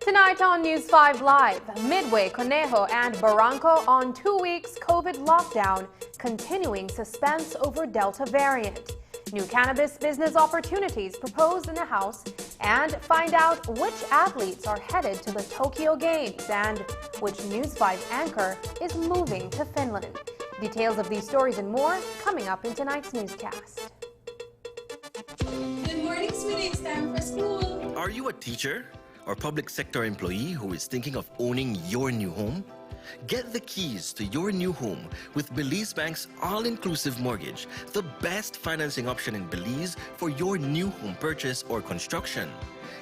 Tonight on News 5 Live, Midway, Conejo and Barranco on 2 weeks COVID lockdown, continuing suspense over Delta variant. New cannabis business opportunities proposed in the House, and find out which athletes are headed to the Tokyo Games and which News 5 anchor is moving to Finland. Details of these stories and more coming up in tonight's newscast. Good morning, sweetie. It's time for school. Are you a teacher or public sector employee who is thinking of owning your new home? Get the keys to your new home with Belize Bank's all-inclusive mortgage, the best financing option in Belize for your new home purchase or construction.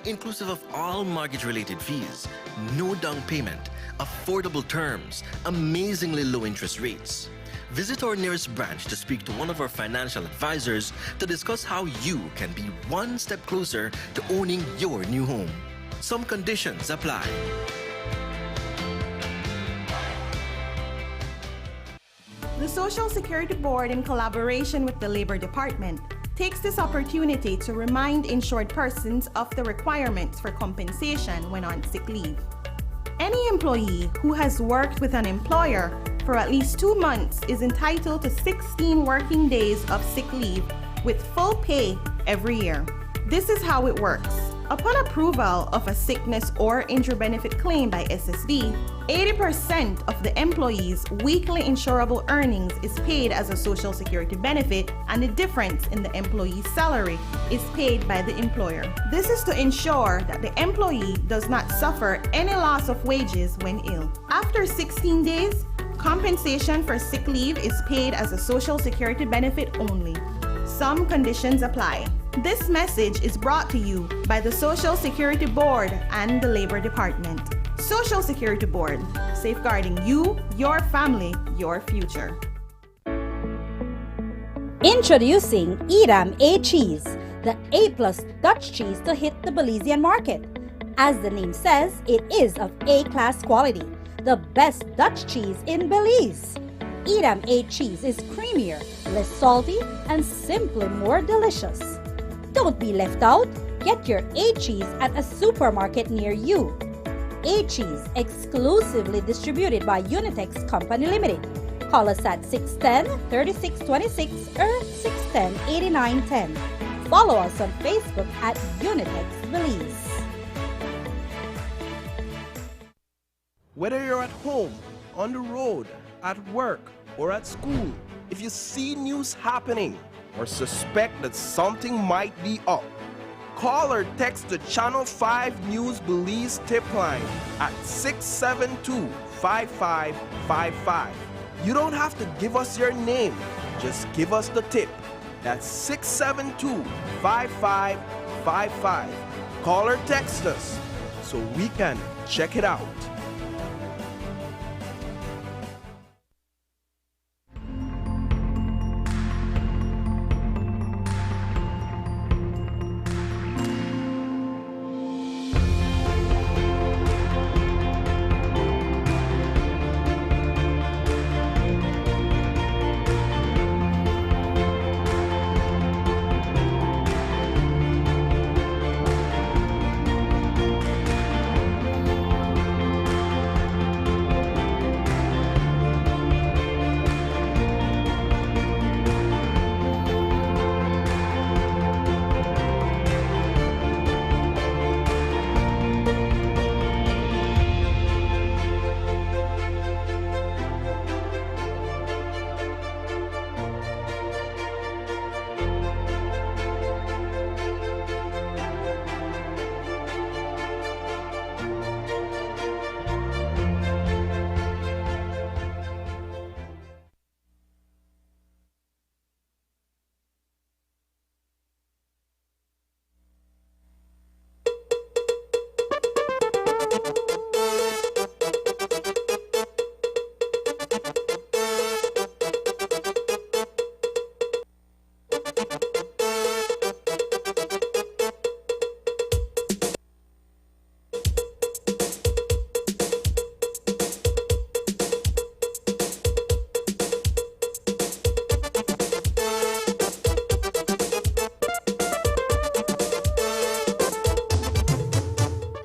Inclusive of all mortgage-related fees, no down payment, affordable terms, amazingly low interest rates. Visit our nearest branch to speak to one of our financial advisors to discuss how you can be one step closer to owning your new home. Some conditions apply. The Social Security Board, in collaboration with the Labor Department, takes this opportunity to remind insured persons of the requirements for compensation when on sick leave. Any employee who has worked with an employer for at least 2 months is entitled to 16 working days of sick leave with full pay every year. This is how it works. Upon approval of a sickness or injury benefit claim by SSD, 80% of the employee's weekly insurable earnings is paid as a Social Security benefit, and the difference in the employee's salary is paid by the employer. This is to ensure that the employee does not suffer any loss of wages when ill. After 16 days, compensation for sick leave is paid as a Social Security benefit only. Some conditions apply. This message is brought to you by the Social Security Board and the Labor Department. Social Security Board, safeguarding you, your family, your future. Introducing Edam A cheese, the A+ Dutch cheese to hit the Belizean market. As the name says, it is of A-class quality, the best Dutch cheese in Belize. Edam A cheese is creamier, less salty, and simply more delicious. Don't be left out. Get your A cheese at a supermarket near you. A cheese, exclusively distributed by Unitex Company Limited. Call us at 610-3626 or 610-8910. Follow us on Facebook at Unitex Belize. Whether you're at home, on the road, at work, or at school, if you see news happening or suspect that something might be up, call or text the Channel 5 News Belize tip line at 672-5555. You don't have to give us your name, just give us the tip. That's 672-5555. Call or text us so we can check it out.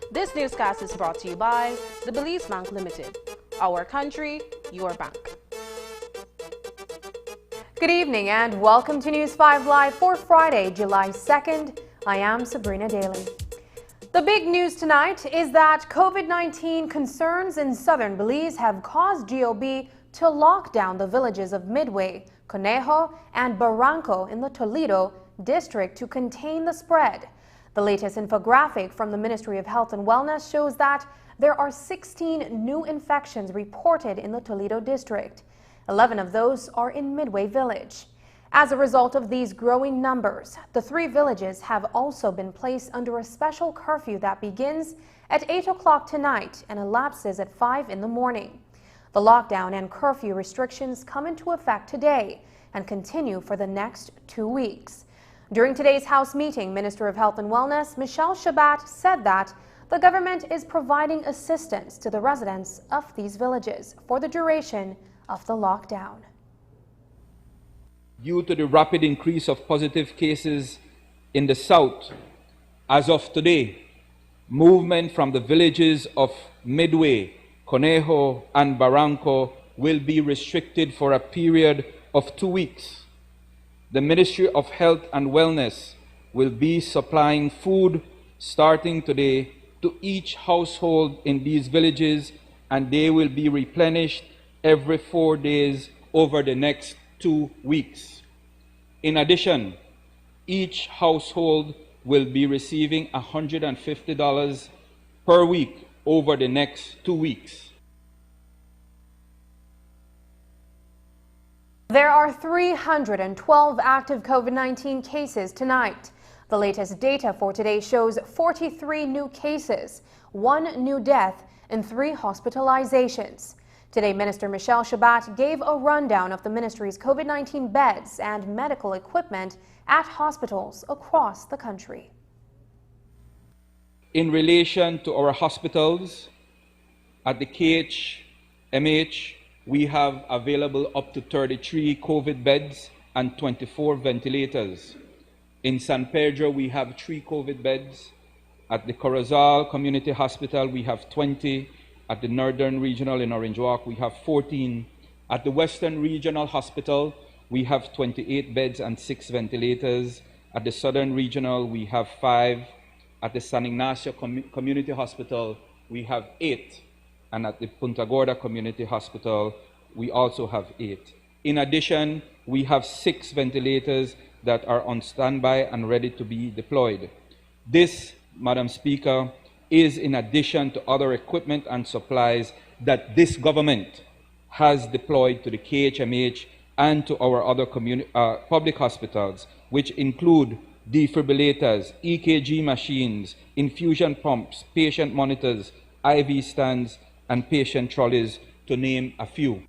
This newscast is brought to you by the Belize Bank Limited. Our country, your bank. Good evening and welcome to News 5 Live for Friday, July 2nd. I am Sabrina Daly. The big news tonight is that COVID-19 concerns in southern Belize have caused GOB to lock down the villages of Midway, Conejo, and Barranco in the Toledo district to contain the spread. The latest infographic from the Ministry of Health and Wellness shows that there are 16 new infections reported in the Toledo district. 11 of those are in Midway Village. As a result of these growing numbers, the 3 villages have also been placed under a special curfew that begins at 8 o'clock tonight and elapses at 5 in the morning. The lockdown and curfew restrictions come into effect today and continue for the next 2 weeks. During today's House meeting, Minister of Health and Wellness Michelle Shabat said that the government is providing assistance to the residents of these villages for the duration of the lockdown. Due to the rapid increase of positive cases in the south, as of today, movement from the villages of Midway, Conejo, and Barranco will be restricted for a period of 2 weeks. The Ministry of Health and Wellness will be supplying food, starting today to each household in these villages, and they will be replenished every 4 days over the next 2 weeks. In addition, each household will be receiving $150 per week over the next 2 weeks. There are 312 active COVID-19 cases tonight. The latest data for today shows 43 new cases, 1 new death, and 3 hospitalizations. Today, Minister Michelle Shabat gave a rundown of the ministry's COVID-19 beds and medical equipment at hospitals across the country. In relation to our hospitals, at the KHMH, we have available up to 33 COVID beds and 24 ventilators. In San Pedro, we have 3 COVID beds. At the Corozal Community Hospital, we have 20. At the Northern Regional in Orange Walk, we have 14. At the Western Regional Hospital, we have 28 beds and 6 ventilators. At the Southern Regional, we have 5. At the San Ignacio Community Hospital, we have 8. And at the Punta Gorda Community Hospital, we also have 8. In addition, we have 6 ventilators that are on standby and ready to be deployed. This, Madam Speaker, is in addition to other equipment and supplies that this government has deployed to the KHMH and to our other public hospitals, which include defibrillators, EKG machines, infusion pumps, patient monitors, IV stands, and patient trolleys, to name a few.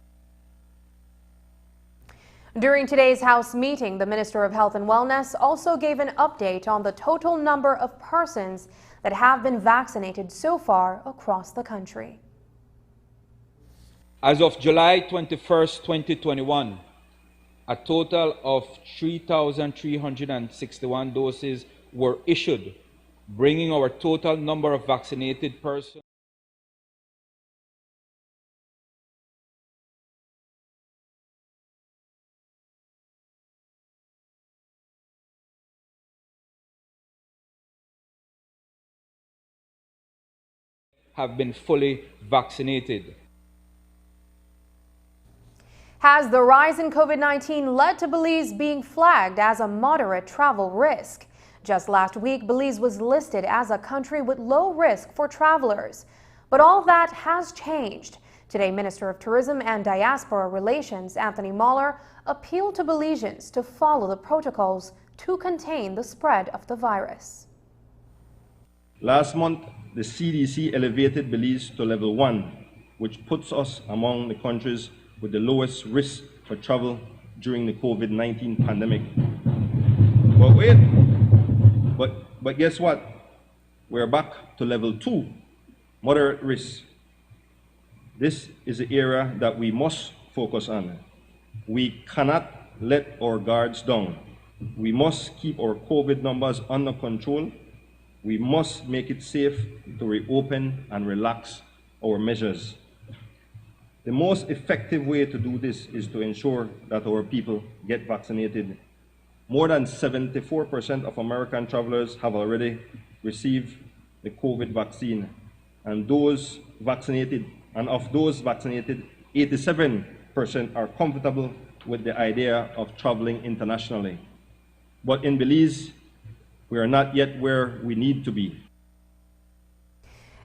During today's House meeting, the Minister of Health and Wellness also gave an update on the total number of persons that have been vaccinated so far across the country. As of July 21st, 2021, a total of 3,361 doses were issued, bringing our total number of vaccinated persons have been fully vaccinated. Has the rise in COVID-19 led to Belize being flagged as a moderate travel risk? Just last week, Belize was listed as a country with low risk for travelers. But all that has changed. Today, Minister of Tourism and Diaspora Relations, Anthony Mahler, appealed to Belizeans to follow the protocols to contain the spread of the virus. Last month, the CDC elevated Belize to level 1, which puts us among the countries with the lowest risk for travel during the COVID-19 pandemic. But wait, but guess what? We're back to level 2, moderate risk. This is the area that we must focus on. We cannot let our guards down. We must keep our COVID numbers under control. We must make it safe to reopen and relax our measures. The most effective way to do this is to ensure that our people get vaccinated. More than 74% of American travelers have already received the COVID vaccine, and of those vaccinated, 87% are comfortable with the idea of traveling internationally. But in Belize, we are not yet where we need to be.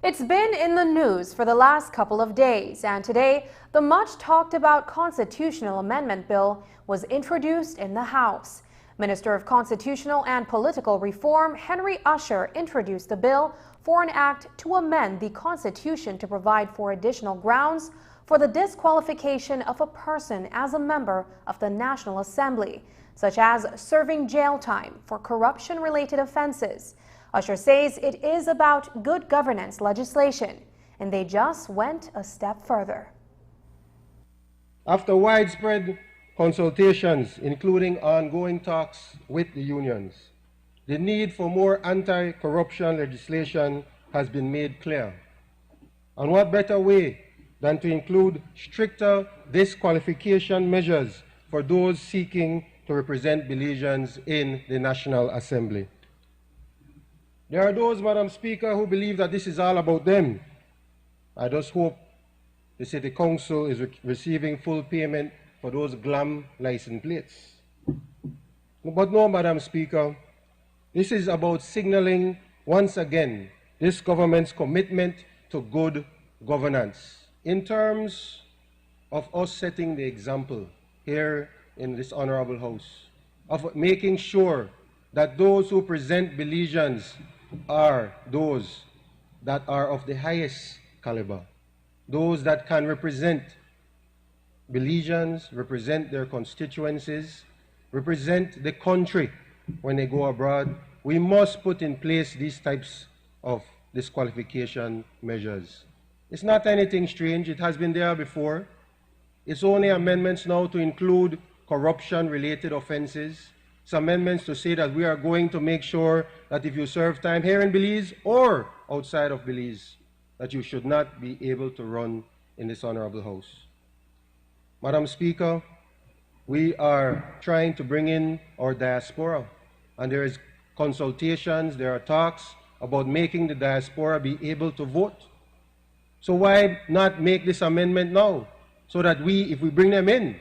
It's been in the news for the last couple of days, and today the much talked about constitutional amendment bill was introduced in the House. Minister of Constitutional and Political Reform Henry Usher introduced the bill for an act to amend the Constitution to provide for additional grounds for the disqualification of a person as a member of the National Assembly, such as serving jail time for corruption-related offenses. Usher says it is about good governance legislation, and they just went a step further. After widespread consultations, including ongoing talks with the unions, the need for more anti-corruption legislation has been made clear. And what better way than to include stricter disqualification measures for those seeking to represent Belizeans in the National Assembly. There are those, Madam Speaker, who believe that this is all about them. I just hope the City Council is receiving full payment for those glam license plates. But no, Madam Speaker, this is about signaling once again this government's commitment to good governance in terms of us setting the example here in this honorable house, of making sure that those who present Belizeans are those that are of the highest caliber, those that can represent Belizeans, represent their constituencies, represent the country when they go abroad. We must put in place these types of disqualification measures. It's not anything strange. It has been there before. It's only amendments now to include corruption-related offenses. It's amendments to say that we are going to make sure that if you serve time here in Belize or outside of Belize, that you should not be able to run in this honorable house. Madam Speaker, we are trying to bring in our diaspora, and there is consultations, there are talks about making the diaspora be able to vote. So why not make this amendment now? So that if we bring them in,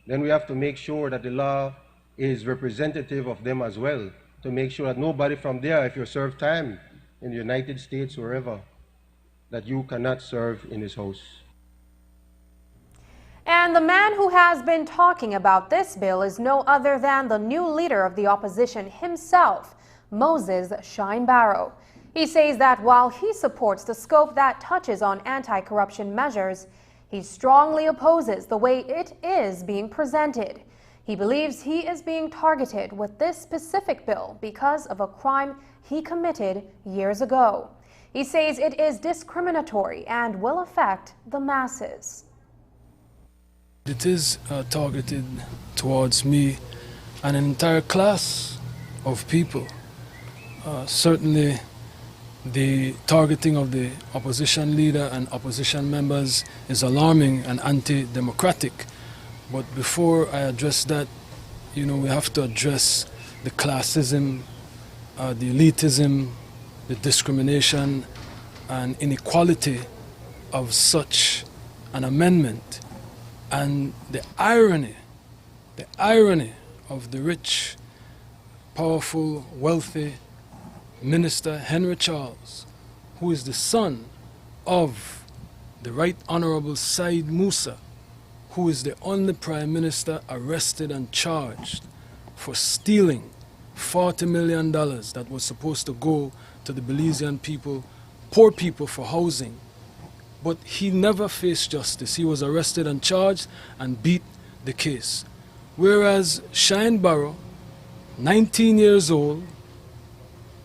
then we have to make sure that the law is representative of them as well, to make sure that nobody from there, if you serve time in the United States, wherever, that you cannot serve in this house. And the man who has been talking about this bill is no other than the new leader of the opposition himself, Moses Shinebaro. He says that while he supports the scope that touches on anti-corruption measures, he strongly opposes the way it is being presented. He believes he is being targeted with this specific bill because of a crime he committed years ago. He says it is discriminatory and will affect the masses. It is targeted towards me and an entire class of people. Certainly the targeting of the opposition leader and opposition members is alarming and anti-democratic. But before I address that, we have to address the classism, the elitism, the discrimination and inequality of such an amendment, and the irony of the rich, powerful, wealthy Minister Henry Charles, who is the son of the Right Honorable Said Musa, who is the only Prime Minister arrested and charged for stealing $40 million that was supposed to go to the Belizean people, poor people, for housing. But he never faced justice. He was arrested and charged and beat the case. Whereas Shinebaro, 19 years old,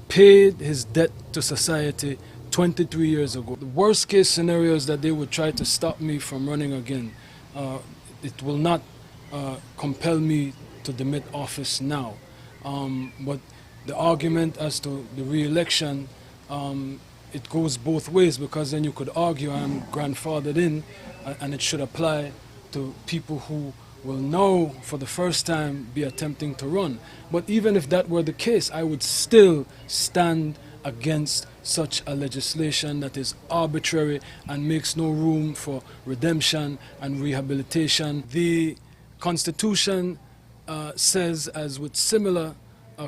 paid his debt to society 23 years ago. The worst case scenario is that they would try to stop me from running again. It will not compel me to demit office now. But the argument as to the re-election, it goes both ways, because then you could argue I'm grandfathered in and it should apply to people who will now for the first time be attempting to run. But even if that were the case, I would still stand against such a legislation that is arbitrary and makes no room for redemption and rehabilitation. The Constitution says, as with similar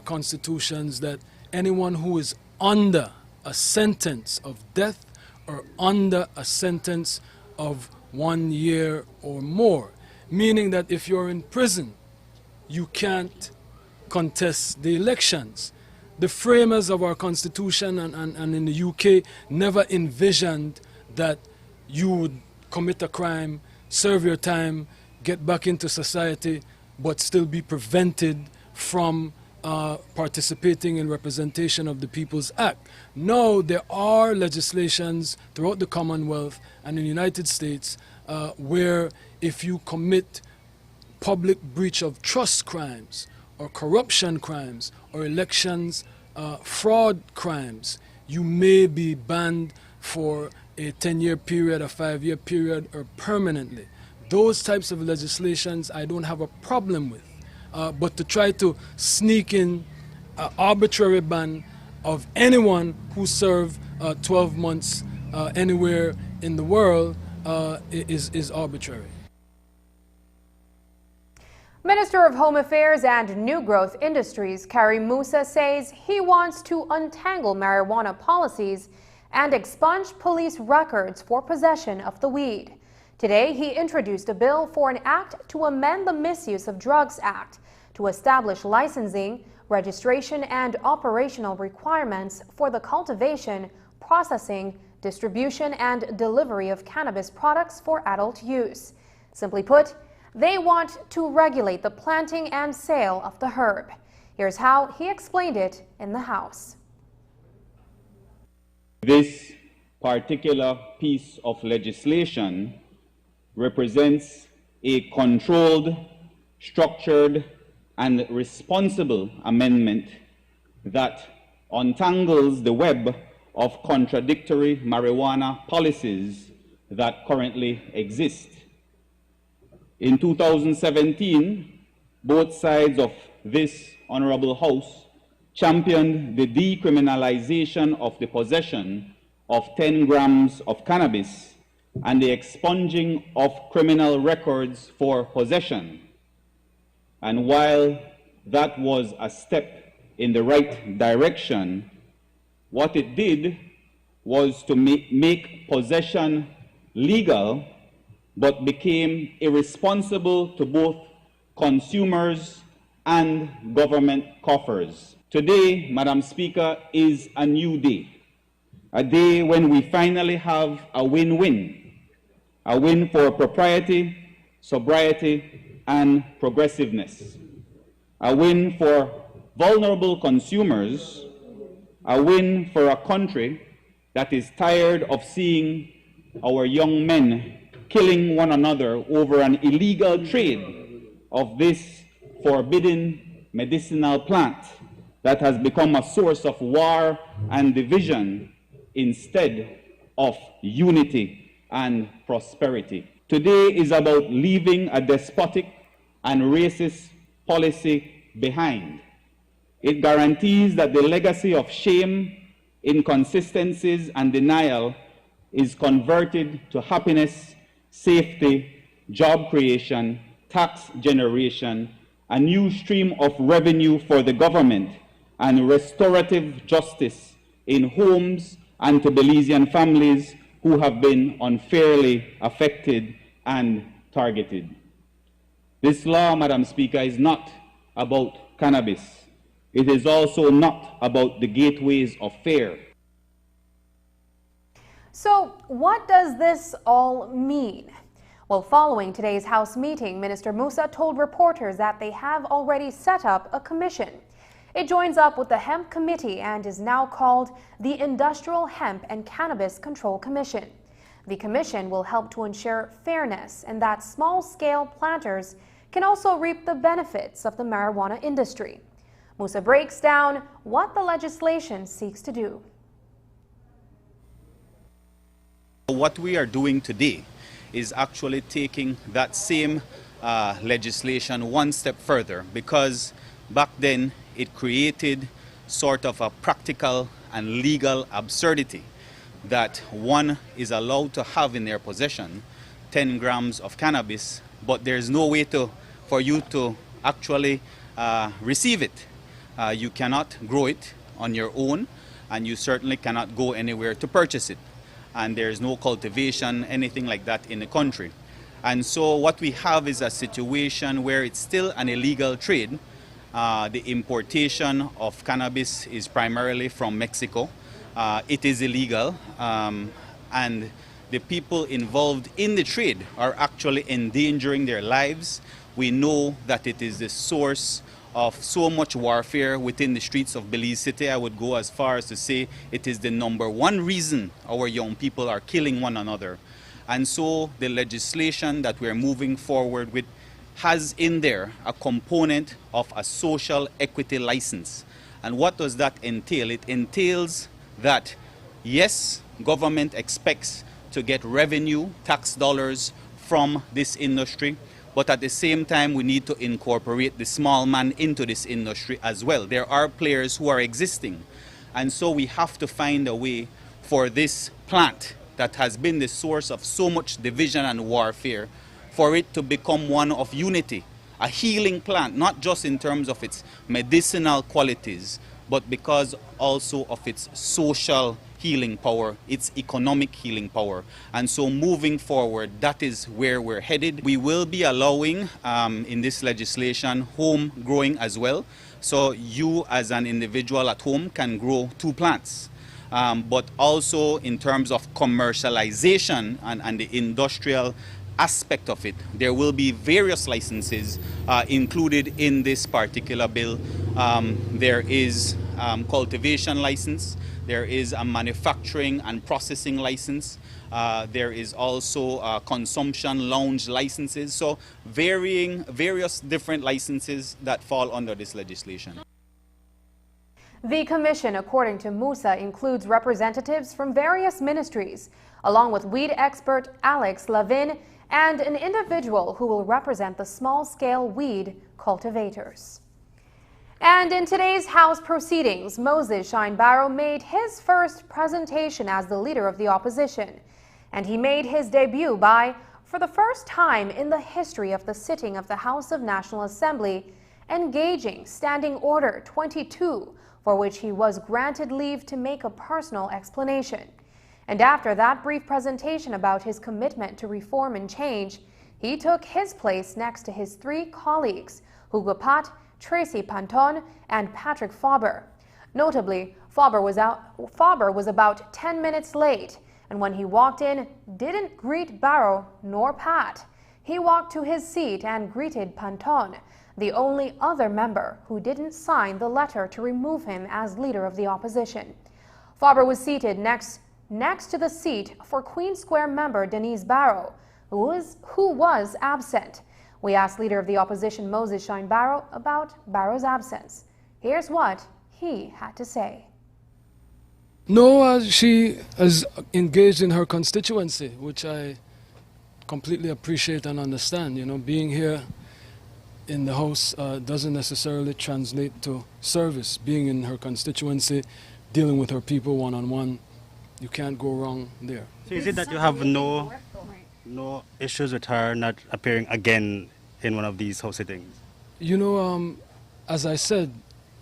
constitutions, that anyone who is under a sentence of death or under a sentence of 1 year or more, meaning that if you're in prison, you can't contest the elections. The framers of our Constitution and in the UK never envisioned that you would commit a crime, serve your time, get back into society, but still be prevented from participating in representation of the People's Act. No, there are legislations throughout the Commonwealth and in the United States where if you commit public breach of trust crimes or corruption crimes or elections fraud crimes, you may be banned for a 10-year period, a 5-year period, or permanently. Those types of legislations I don't have a problem with. But to try to sneak in an arbitrary ban of anyone who served 12 months anywhere in the world is arbitrary. Minister of Home Affairs and New Growth Industries Karim Musa says he wants to untangle marijuana policies and expunge police records for possession of the weed. Today, he introduced a bill for an act to amend the Misuse of Drugs Act to establish licensing, registration, and operational requirements for the cultivation, processing, distribution, and delivery of cannabis products for adult use. Simply put, they want to regulate the planting and sale of the herb. Here's how he explained it in the House. This particular piece of legislation represents a controlled, structured, and responsible amendment that untangles the web of contradictory marijuana policies that currently exist. In 2017, both sides of this Honorable House championed the decriminalization of the possession of 10 grams of cannabis and the expunging of criminal records for possession. And while that was a step in the right direction, what it did was to make possession legal, but became irresponsible to both consumers and government coffers. Today, Madam Speaker, is a new day, a day when we finally have a win-win, a win for propriety, sobriety, and progressiveness, a win for vulnerable consumers, a win for a country that is tired of seeing our young men killing one another over an illegal trade of this forbidden medicinal plant that has become a source of war and division instead of unity and prosperity. Today is about leaving a despotic and racist policy behind. It guarantees that the legacy of shame, inconsistencies, and denial is converted to happiness, safety, job creation, tax generation, a new stream of revenue for the government, and restorative justice in homes and to Belizean families who have been unfairly affected and targeted. This law, Madam Speaker, is not about cannabis. It is also not about the gateways of fare. So, what does this all mean? Well, following today's House meeting, Minister Musa told reporters that they have already set up a commission. It joins up with the Hemp Committee and is now called the Industrial Hemp and Cannabis Control Commission. The commission will help to ensure fairness and that small-scale planters can also reap the benefits of the marijuana industry. Musa breaks down what the legislation seeks to do. What we are doing today is actually taking that same legislation one step further, because back then it created sort of a practical and legal absurdity that one is allowed to have in their possession 10 grams of cannabis, but there's no way for you to actually receive it. You cannot grow it on your own, and you certainly cannot go anywhere to purchase it. And there's no cultivation, anything like that in the country. And so what we have is a situation where it's still an illegal trade. The importation of cannabis is primarily from Mexico. It is illegal, and the people involved in the trade are actually endangering their lives. We know that it is the source of so much warfare within the streets of Belize City. I would go as far as to say it is the #1 reason our young people are killing one another. And so the legislation that we're moving forward with has in there a component of a social equity license. And what does that entail? It entails that, yes, government expects to get revenue, tax dollars from this industry, but at the same time, we need to incorporate the small man into this industry as well. There are players who are existing, And so we have to find a way for this plant that has been the source of so much division and warfare, for it to become one of unity, a healing plant, not just in terms of its medicinal qualities, but because also of its social healing power, its economic healing power. And so moving forward, that is where we're headed. We will be allowing in this legislation home growing as well. So you as an individual at home can grow 2 plants. But also in terms of commercialization and the industrial aspect of it, there will be various licenses included in this particular bill. There is cultivation license, there is a manufacturing and processing license, there is also consumption lounge licenses, so various different licenses that fall under this legislation. The commission, according to Musa, includes representatives from various ministries, along with weed expert Alex Lavin and an individual who will represent the small-scale weed cultivators. And in today's House proceedings, Moses Shinebaro made his first presentation as the leader of the opposition. And he made his debut by, for the first time in the history of the sitting of the House of National Assembly, engaging Standing Order 22, for which he was granted leave to make a personal explanation. And after that brief presentation about his commitment to reform and change, he took his place next to his 3 colleagues, Hugo Pat, Tracy Panton, and Patrick Faber. Notably, Faber was about 10 minutes late, and when he walked in, didn't greet Barrow nor Pat. He walked to his seat and greeted Panton, the only other member who didn't sign the letter to remove him as leader of the opposition. Faber was seated next to the seat for Queen Square member Denise Barrow, who was absent. We asked leader of the opposition Moses Shinebaro about Barrow's absence. Here's what he had to say. No, she is engaged in her constituency, which I completely appreciate and understand. You know, being here in the House doesn't necessarily translate to service. Being in her constituency, dealing with her people one-on-one, you can't go wrong there. So is it that you have no issues with her not appearing again in one of these House sittings? You know, as I said,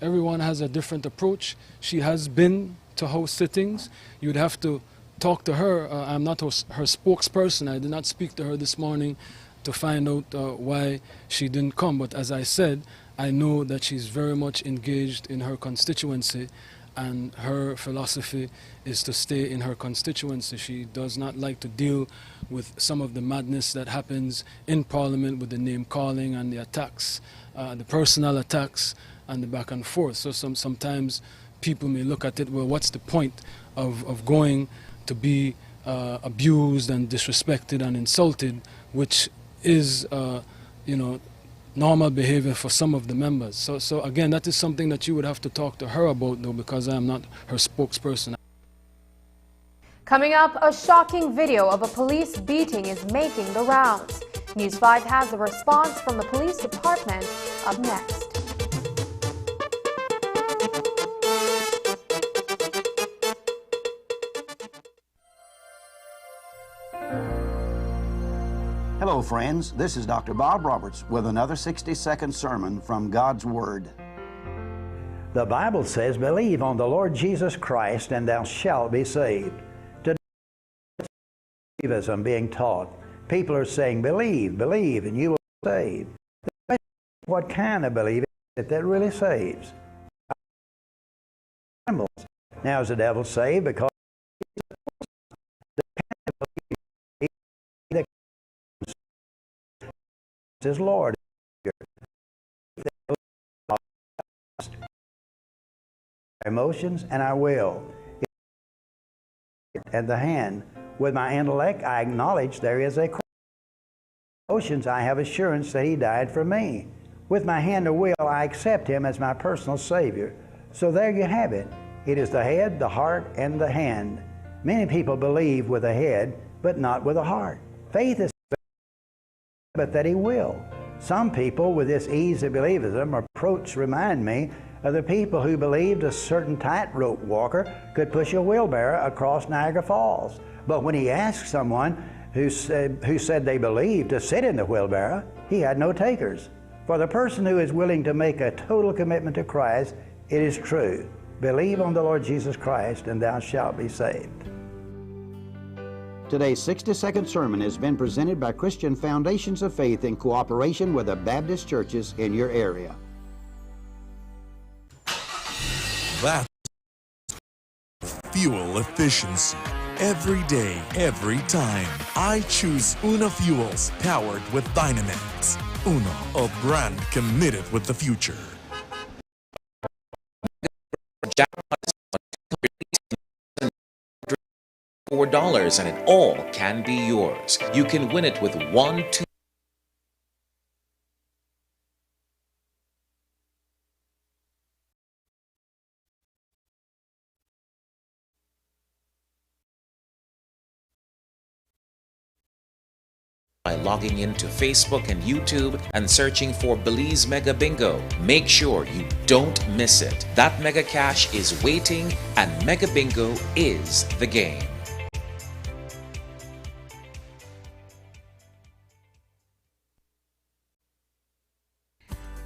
everyone has a different approach. She has been to House sittings. You'd have to talk to her. I'm not her spokesperson. I did not speak to her this morning to find out why she didn't come. But as I said, I know that she's very much engaged in her constituency, and her philosophy is to stay in her constituency. She does not like to deal with some of the madness that happens in Parliament with the name calling and the attacks, the personal attacks and the back and forth. So sometimes people may look at it, well, what's the point of going to be abused and disrespected and insulted, which is, you know, normal behavior for some of the members. So again, that is something that you would have to talk to her about, though, because I am not her spokesperson. Coming up, a shocking video of a police beating is making the rounds. News 5 has a response from the police department up next. Hello, friends. This is Dr. Bob Roberts with another 60-second sermon from God's Word. The Bible says, believe on the Lord Jesus Christ and thou shalt be saved. Today, as I'm being taught, people are saying, believe, believe, and you will be saved. What kind of belief is it that really saves? Now is the devil saved because his Lord. Emotions and I will. And the hand. With my intellect, I acknowledge there is a emotions, I have assurance that he died for me. With my hand or will, I accept him as my personal Savior. So there you have it. It is the head, the heart, and the hand. Many people believe with the head, but not with the heart. Faith is but that he will. Some people with this easy believism approach remind me of the people who believed a certain tightrope walker could push a wheelbarrow across Niagara Falls. But when he asked someone who said they believed to sit in the wheelbarrow, he had no takers. For the person who is willing to make a total commitment to Christ, it is true. Believe on the Lord Jesus Christ and thou shalt be saved. Today's 60-second sermon has been presented by Christian Foundations of Faith in cooperation with the Baptist churches in your area. That's fuel efficiency. Every day, every time. I choose Una Fuels, powered with Dynamax. Una, a brand committed with the future. $4 and it all can be yours. You can win it with 1, 2. By logging into Facebook and YouTube and searching for Belize Mega Bingo. Make sure you don't miss it. That Mega Cash is waiting and Mega Bingo is the game.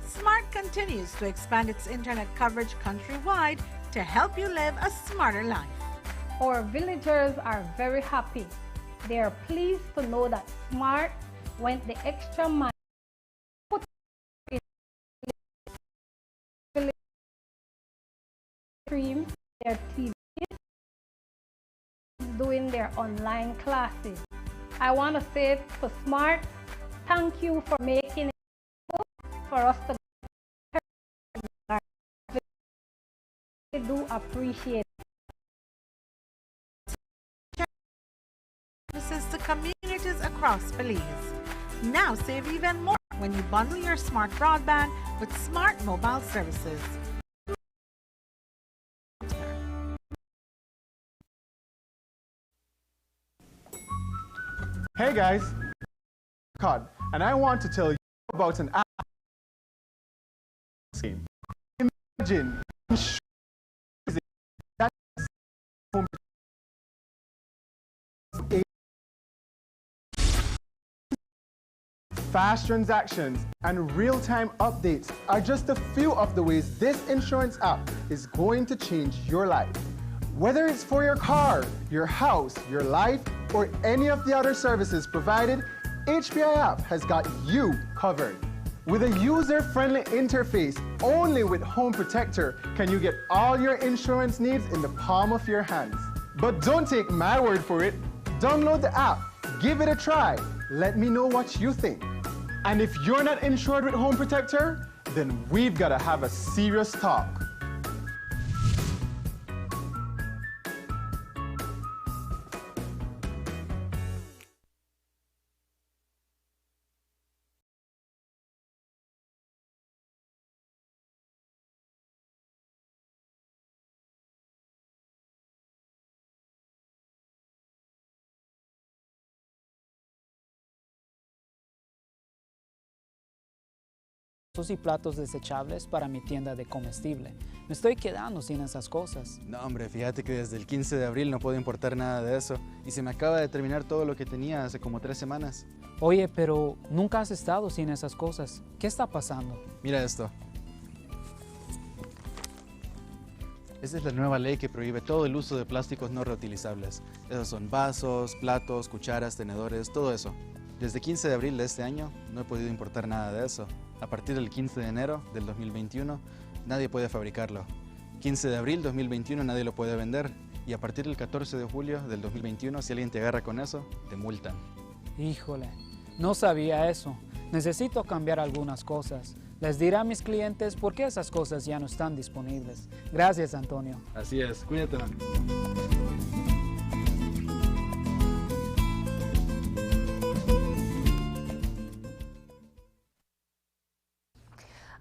Smart continues to expand its internet coverage countrywide to help you live a smarter life. Our villagers are very happy. They are pleased to know that Smart went the extra mile put in stream their TV, doing their online classes. I want to say to Smart, thank you for making it for us to do appreciate it. Services to communities across Belize. Now save even more when you bundle your smart broadband with smart mobile services. Hey guys, Cod, and I want to tell you about an app scheme. Imagine that fast transactions and real-time updates are just a few of the ways this insurance app is going to change your life. Whether it's for your car, your house, your life, or any of the other services provided, HPI app has got you covered. With a user-friendly interface, only with Home Protector can you get all your insurance needs in the palm of your hands. But don't take my word for it. Download the app, give it a try. Let me know what you think. And if you're not insured with Home Protector, then we've got to have a serious talk. Y platos desechables para mi tienda de comestible. Me estoy quedando sin esas cosas. No, hombre, fíjate que desde el 15 de abril no puedo importar nada de eso. Y se me acaba de terminar todo lo que tenía hace como 3 semanas. Oye, pero nunca has estado sin esas cosas. ¿Qué está pasando? Mira esto. Esta es la nueva ley que prohíbe todo el uso de plásticos no reutilizables. Esos son vasos, platos, cucharas, tenedores, todo eso. Desde 15 de abril de este año no he podido importar nada de eso. A partir del 15 de enero del 2021, nadie puede fabricarlo. 15 de abril 2021 nadie lo puede vender. Y a partir del 14 de julio del 2021, si alguien te agarra con eso, te multan. Híjole, no sabía eso. Necesito cambiar algunas cosas. Les diré a mis clientes por qué esas cosas ya no están disponibles. Gracias, Antonio. Así es, cuídate.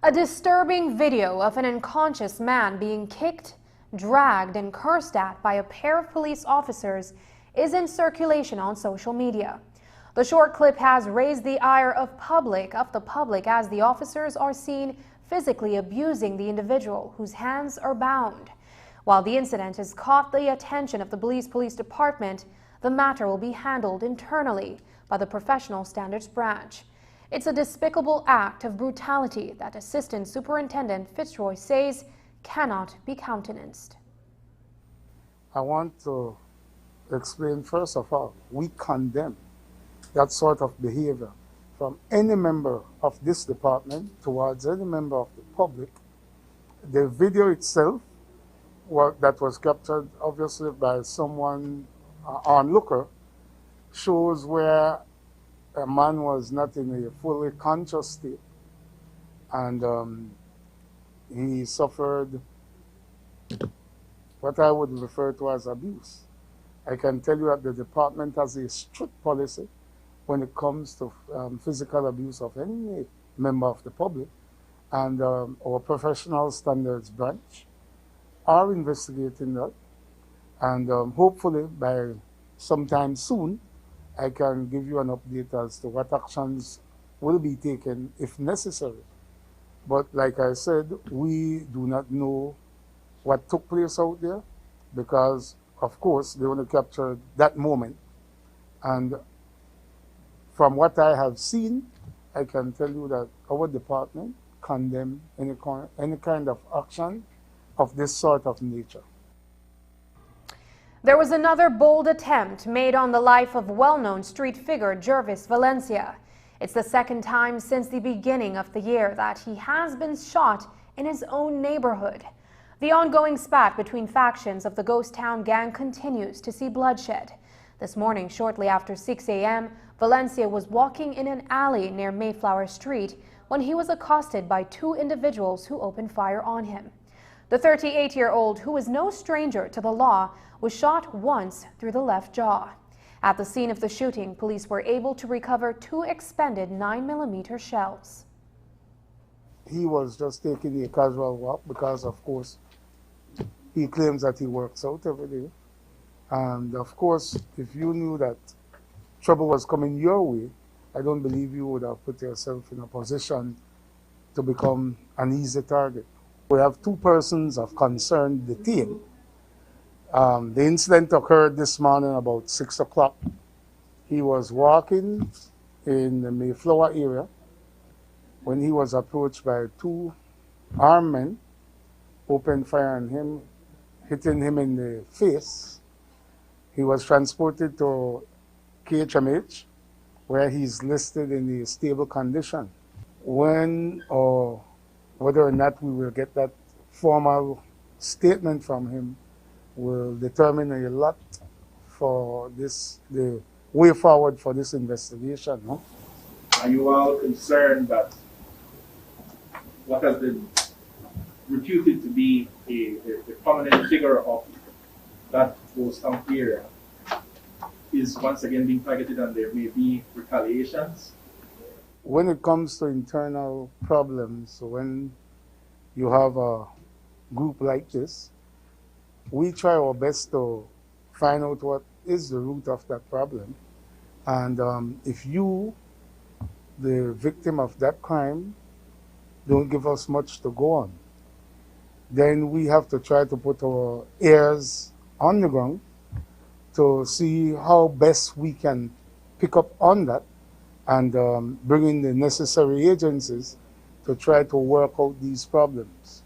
A disturbing video of an unconscious man being kicked, dragged, and cursed at by a pair of police officers is in circulation on social media. The short clip has raised the ire of the public as the officers are seen physically abusing the individual whose hands are bound. While the incident has caught the attention of the Belize Police Department, the matter will be handled internally by the Professional Standards Branch. It's a despicable act of brutality that Assistant Superintendent Fitzroy says cannot be countenanced. I want to explain, first of all, we condemn that sort of behavior from any member of this department towards any member of the public. The video itself that was captured obviously by someone onlooker shows where a man was not in a fully conscious state, and he suffered what I would refer to as abuse. I can tell you that the department has a strict policy when it comes to physical abuse of any member of the public, and our Professional Standards Branch are investigating that, and hopefully by sometime soon I can give you an update as to what actions will be taken if necessary. But like I said, we do not know what took place out there because, of course, they only captured that moment. And from what I have seen, I can tell you that our department condemns any kind of action of this sort of nature. There was another bold attempt made on the life of well-known street figure Jervis Valencia. It's the second time since the beginning of the year that he has been shot in his own neighborhood. The ongoing spat between factions of the Ghost Town gang continues to see bloodshed. This morning, shortly after 6 a.m., Valencia was walking in an alley near Mayflower Street when he was accosted by two individuals who opened fire on him. The 38-year-old, who is no stranger to the law, was shot once through the left jaw. At the scene of the shooting, police were able to recover two expended 9mm shells. He was just taking a casual walk because, of course, he claims that he works out every day. And, of course, if you knew that trouble was coming your way, I don't believe you would have put yourself in a position to become an easy target. We have two persons of concern detained. The incident occurred this morning about 6 o'clock. He was walking in the Mayflower area when he was approached by two armed men, opened fire on him, hitting him in the face. He was transported to KHMH, where he's listed in a stable condition. When or whether or not we will get that formal statement from him will determine a lot for the way forward for this investigation. No? Are you all concerned that what has been reputed to be a prominent figure of that Ghost Town area is once again being targeted and there may be retaliations? When it comes to internal problems, when you have a group like this, we try our best to find out what is the root of that problem. And if you, the victim of that crime, don't give us much to go on, then we have to try to put our ears on the ground to see how best we can pick up on that and bring in the necessary agencies to try to work out these problems.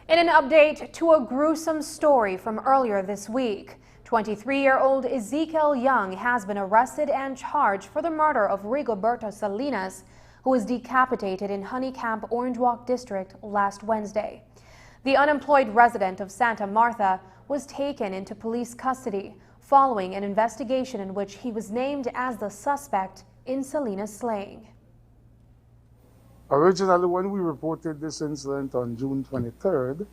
In an update to a gruesome story from earlier this week, 23-year-old Ezekiel Young has been arrested and charged for the murder of Rigoberto Salinas, who was decapitated in Honey Camp, Orange Walk District last Wednesday. The unemployed resident of Santa Martha was taken into police custody following an investigation in which he was named as the suspect in Salinas' slaying. Originally, when we reported this incident on June 23rd,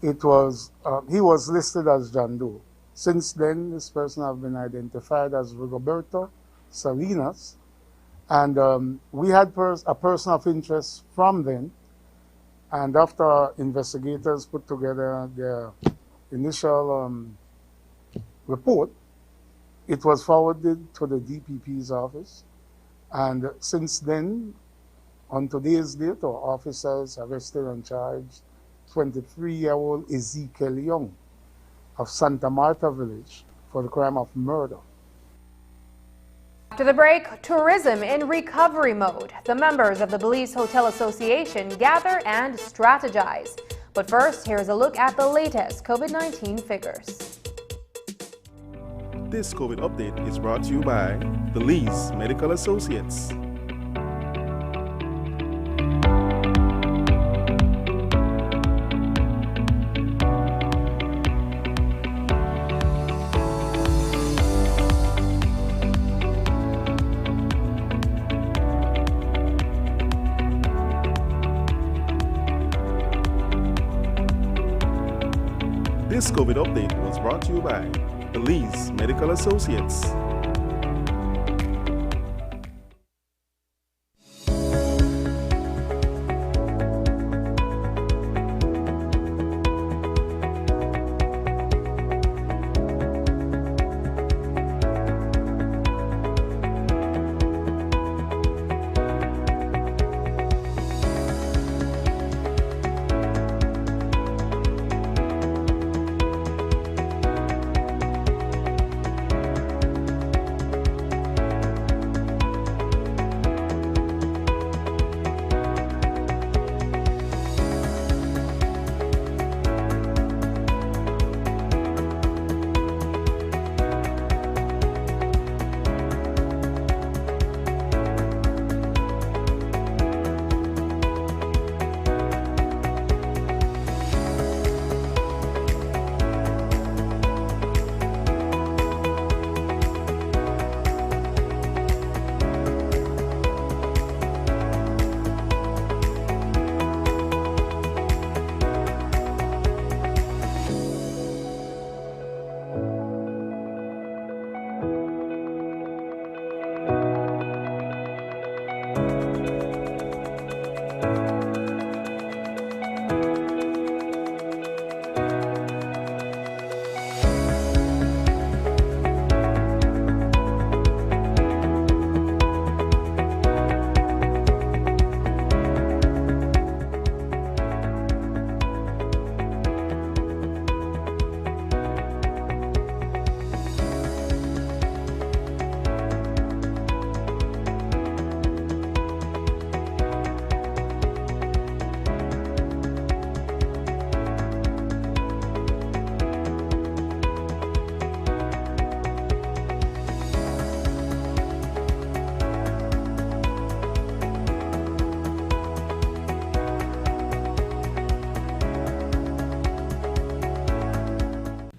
it was he was listed as John Doe. Since then, this person has been identified as Rigoberto Salinas, and we had a person of interest from then. And after investigators put together their initial report, it was forwarded to the DPP's office. And since then, On today's date, our officers arrested and charged 23-year-old Ezekiel Young of Santa Marta Village for the crime of murder. After the break, tourism in recovery mode. The members of the Belize Hotel Association gather and strategize. But first, here's a look at the latest COVID-19 figures. This COVID update is brought to you by Belize Medical Associates. This COVID update was brought to you by Belize Medical Associates.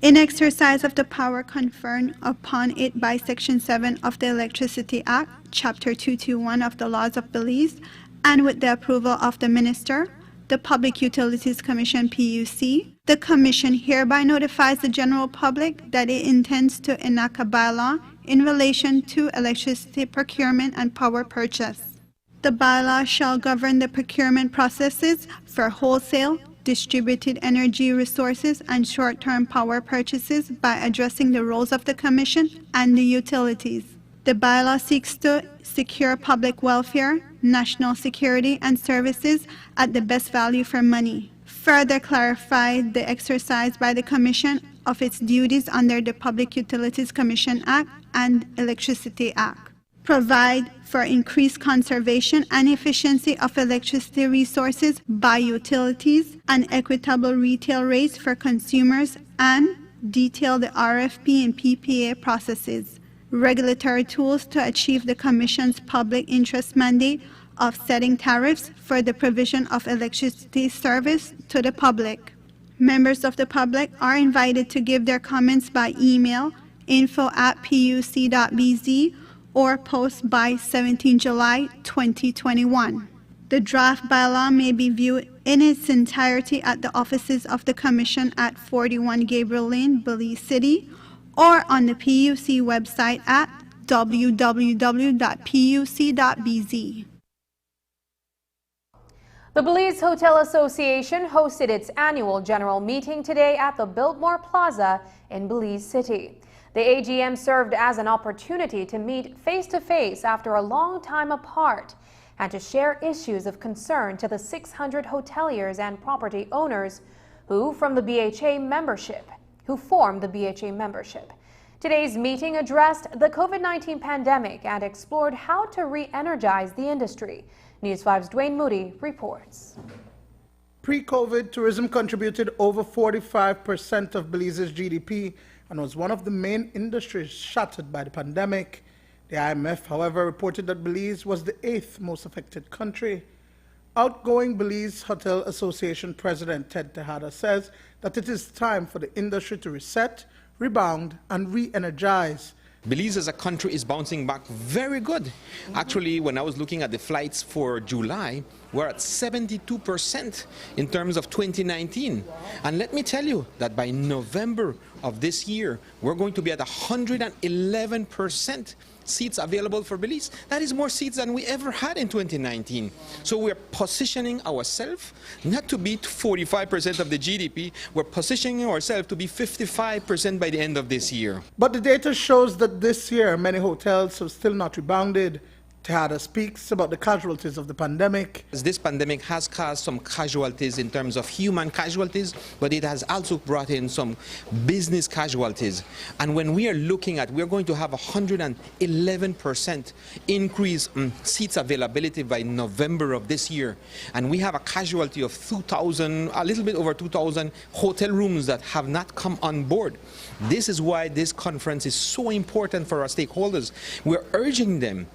In exercise of the power conferred upon it by Section 7 of the Electricity Act, Chapter 221 of the Laws of Belize, and with the approval of the Minister, the Public Utilities Commission PUC, the Commission hereby notifies the general public that it intends to enact a bylaw in relation to electricity procurement and power purchase. The bylaw shall govern the procurement processes for wholesale, distributed energy resources, and short-term power purchases by addressing the roles of the Commission and the utilities. The bylaw seeks to secure public welfare, national security, and services at the best value for money. Further clarify the exercise by the Commission of its duties under the Public Utilities Commission Act and Electricity Act. Provide for increased conservation and efficiency of electricity resources by utilities and equitable retail rates for consumers, and detail the RFP and PPA processes. Regulatory tools to achieve the Commission's public interest mandate of setting tariffs for the provision of electricity service to the public. Members of the public are invited to give their comments by email info@puc.bz or post by 17 July 2021. The draft bylaw may be viewed in its entirety at the offices of the Commission at 41 Gabriel Lane, Belize City, or on the PUC website at www.puc.bz. The Belize Hotel Association hosted its annual general meeting today at the Biltmore Plaza in Belize City. The AGM served as an opportunity to meet face-to-face after a long time apart. and to share issues of concern to the 600 hoteliers and property owners who form the BHA membership. Today's meeting addressed the COVID-19 pandemic and explored how to re-energize the industry. News 5's Dwayne Moody reports. Pre-COVID, tourism contributed over 45% of Belize's GDP and was one of the main industries shattered by the pandemic. The IMF, however, reported that Belize was the 8th most affected country. Outgoing Belize Hotel Association President Ted Tejada says that it is time for the industry to reset, rebound, and re-energize. Belize as a country is bouncing back very good. Actually, when I was looking at the flights for July, we're at 72% in terms of 2019. And let me tell you that by November of this year, we're going to be at 111% seats available for Belize. That is more seats than we ever had in 2019. So we're positioning ourselves not to be 45% of the GDP, we're positioning ourselves to be 55% by the end of this year. But the data shows that this year many hotels have still not rebounded. Tejada speaks about the casualties of the pandemic. This pandemic has caused some casualties in terms of human casualties, but it has also brought in some business casualties. And when we are looking at, we're going to have 111% increase in seats availability by November of this year. And we have a casualty of 2,000, a little bit over 2,000 hotel rooms that have not come on board. This is why this conference is so important for our stakeholders. We're urging them.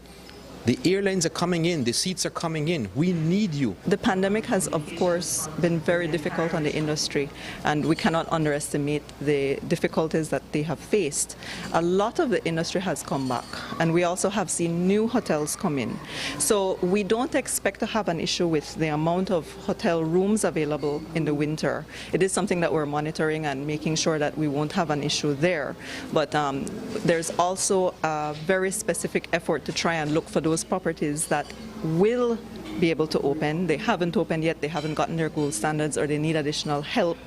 The airlines are coming in, the seats are coming in. We need you. The pandemic has, of course, been very difficult on the industry, and we cannot underestimate the difficulties that they have faced. A lot of the industry has come back, and we also have seen new hotels come in. So we don't expect to have an issue with the amount of hotel rooms available in the winter. It is something that we're monitoring and making sure that we won't have an issue there. But there's also a very specific effort to try and look for those properties that will be able to open. They haven't opened yet, they haven't gotten their gold standards, or they need additional help,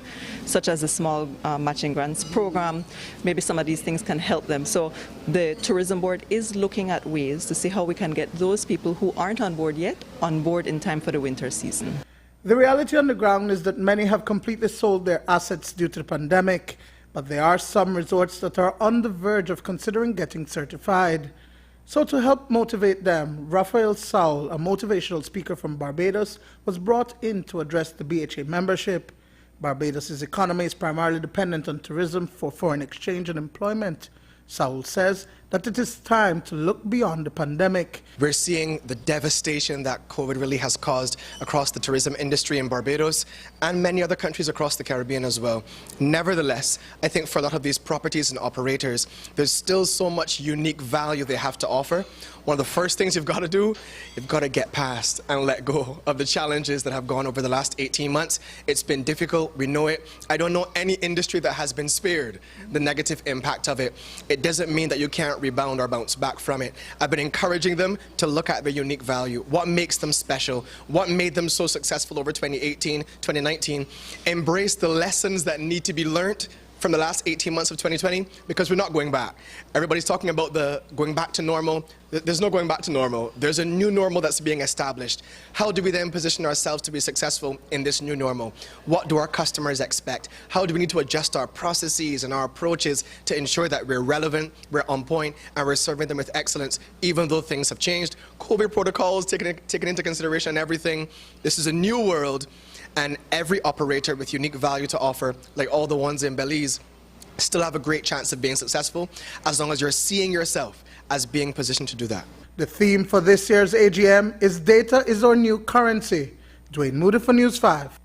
such as the small matching grants program. Maybe some of these things can help them. So the tourism board is looking at ways to see how we can get those people who aren't on board yet on board in time for the winter season. The reality on the ground is that many have completely sold their assets due to the pandemic, but there are some resorts that are on the verge of considering getting certified. So to help motivate them, Raphael Saul, a motivational speaker from Barbados, was brought in to address the BHA membership. Barbados' economy is primarily dependent on tourism for foreign exchange and employment. Saul says that it is time to look beyond the pandemic. We're seeing the devastation that COVID really has caused across the tourism industry in Barbados and many other countries across the Caribbean as well. Nevertheless, I think for a lot of these properties and operators, there's still so much unique value they have to offer. One of the first things you've got to do, you've got to get past and let go of the challenges that have gone over the last 18 months. It's been difficult, we know it. I don't know any industry that has been spared the negative impact of it. It doesn't mean that you can't rebound or bounce back from it. I've been encouraging them to look at the unique value, what makes them special, what made them so successful over 2018, 2019. Embrace the lessons that need to be learned from the last 18 months of 2020, because we're not going back. Everybody's talking about the going back to normal. There's no going back to normal. There's a new normal that's being established. How do we then position ourselves to be successful in this new normal? What do our customers expect? How do we need to adjust our processes and our approaches to ensure that we're relevant, we're on point, and we're serving them with excellence, even though things have changed? COVID protocols taken into consideration and everything. This is a new world. And every operator with unique value to offer, like all the ones in Belize, still have a great chance of being successful as long as you're seeing yourself as being positioned to do that. The theme for this year's AGM is Data is Our New Currency. Dwayne Moody for News 5.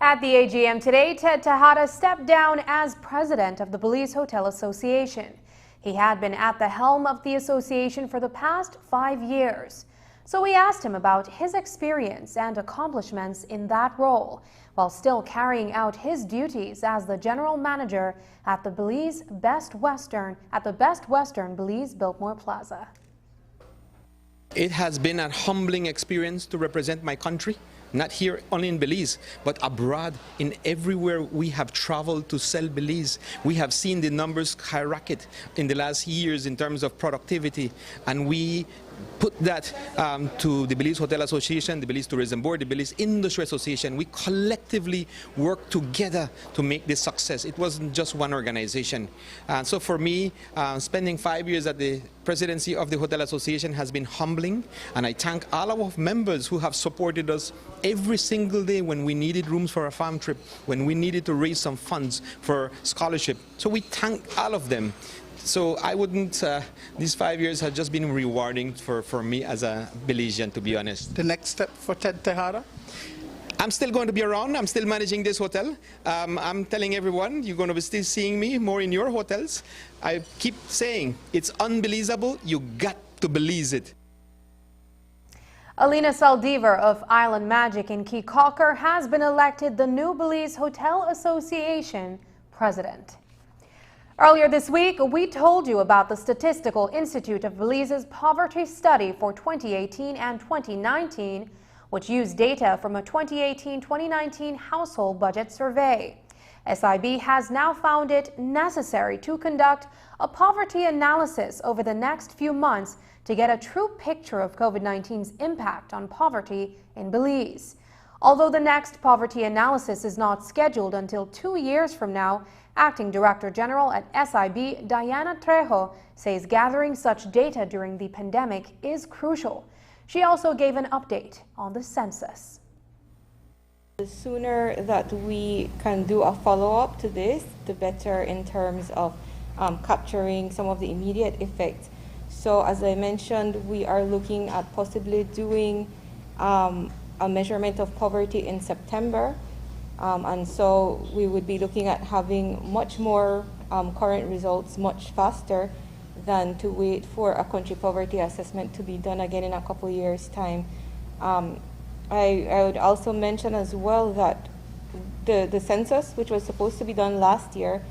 At the AGM today, Ted Tejada stepped down as president of the Belize Hotel Association. He had been at the helm of the association for the past 5 years. So we asked him about his experience and accomplishments in that role, while still carrying out his duties as the general manager at the Best Western Belize Biltmore Plaza. It has been a humbling experience to represent my country, not here only in Belize, but abroad. In everywhere we have traveled to sell Belize, we have seen the numbers skyrocket in the last years in terms of productivity, and we put that to the Belize Hotel Association, the Belize Tourism Board, the Belize Industry Association. We collectively worked together to make this success. It wasn't just one organization. So for me, spending 5 years at the presidency of the Hotel Association has been humbling, and I thank all our members who have supported us every single day when we needed rooms for a farm trip, when we needed to raise some funds for scholarship. So we thank all of them. So I wouldn't, these 5 years have just been rewarding for me as a Belizean, to be honest. The next step for Ted Tejada? I'm still going to be around. I'm still managing this hotel. I'm telling everyone, you're going to be still seeing me more in your hotels. I keep saying, it's unbelievable. You got to believe it. Alina Saldivar of Island Magic in Key Caulker has been elected the new Belize Hotel Association president. Earlier this week, we told you about the Statistical Institute of Belize's poverty study for 2018 and 2019, which used data from a 2018-2019 household budget survey. SIB has now found it necessary to conduct a poverty analysis over the next few months to get a true picture of COVID-19's impact on poverty in Belize. Although the next poverty analysis is not scheduled until 2 years from now, Acting Director General at SIB, Diana Trejo, says gathering such data during the pandemic is crucial. She also gave an update on the census. The sooner that we can do a follow-up to this, the better in terms of capturing some of the immediate effects. So as I mentioned, we are looking at possibly doing a measurement of poverty in September. And so we would be looking at having much more current results much faster than to wait for a country poverty assessment to be done again in a couple years' time. I would also mention as well that the census, which was supposed to be done last year,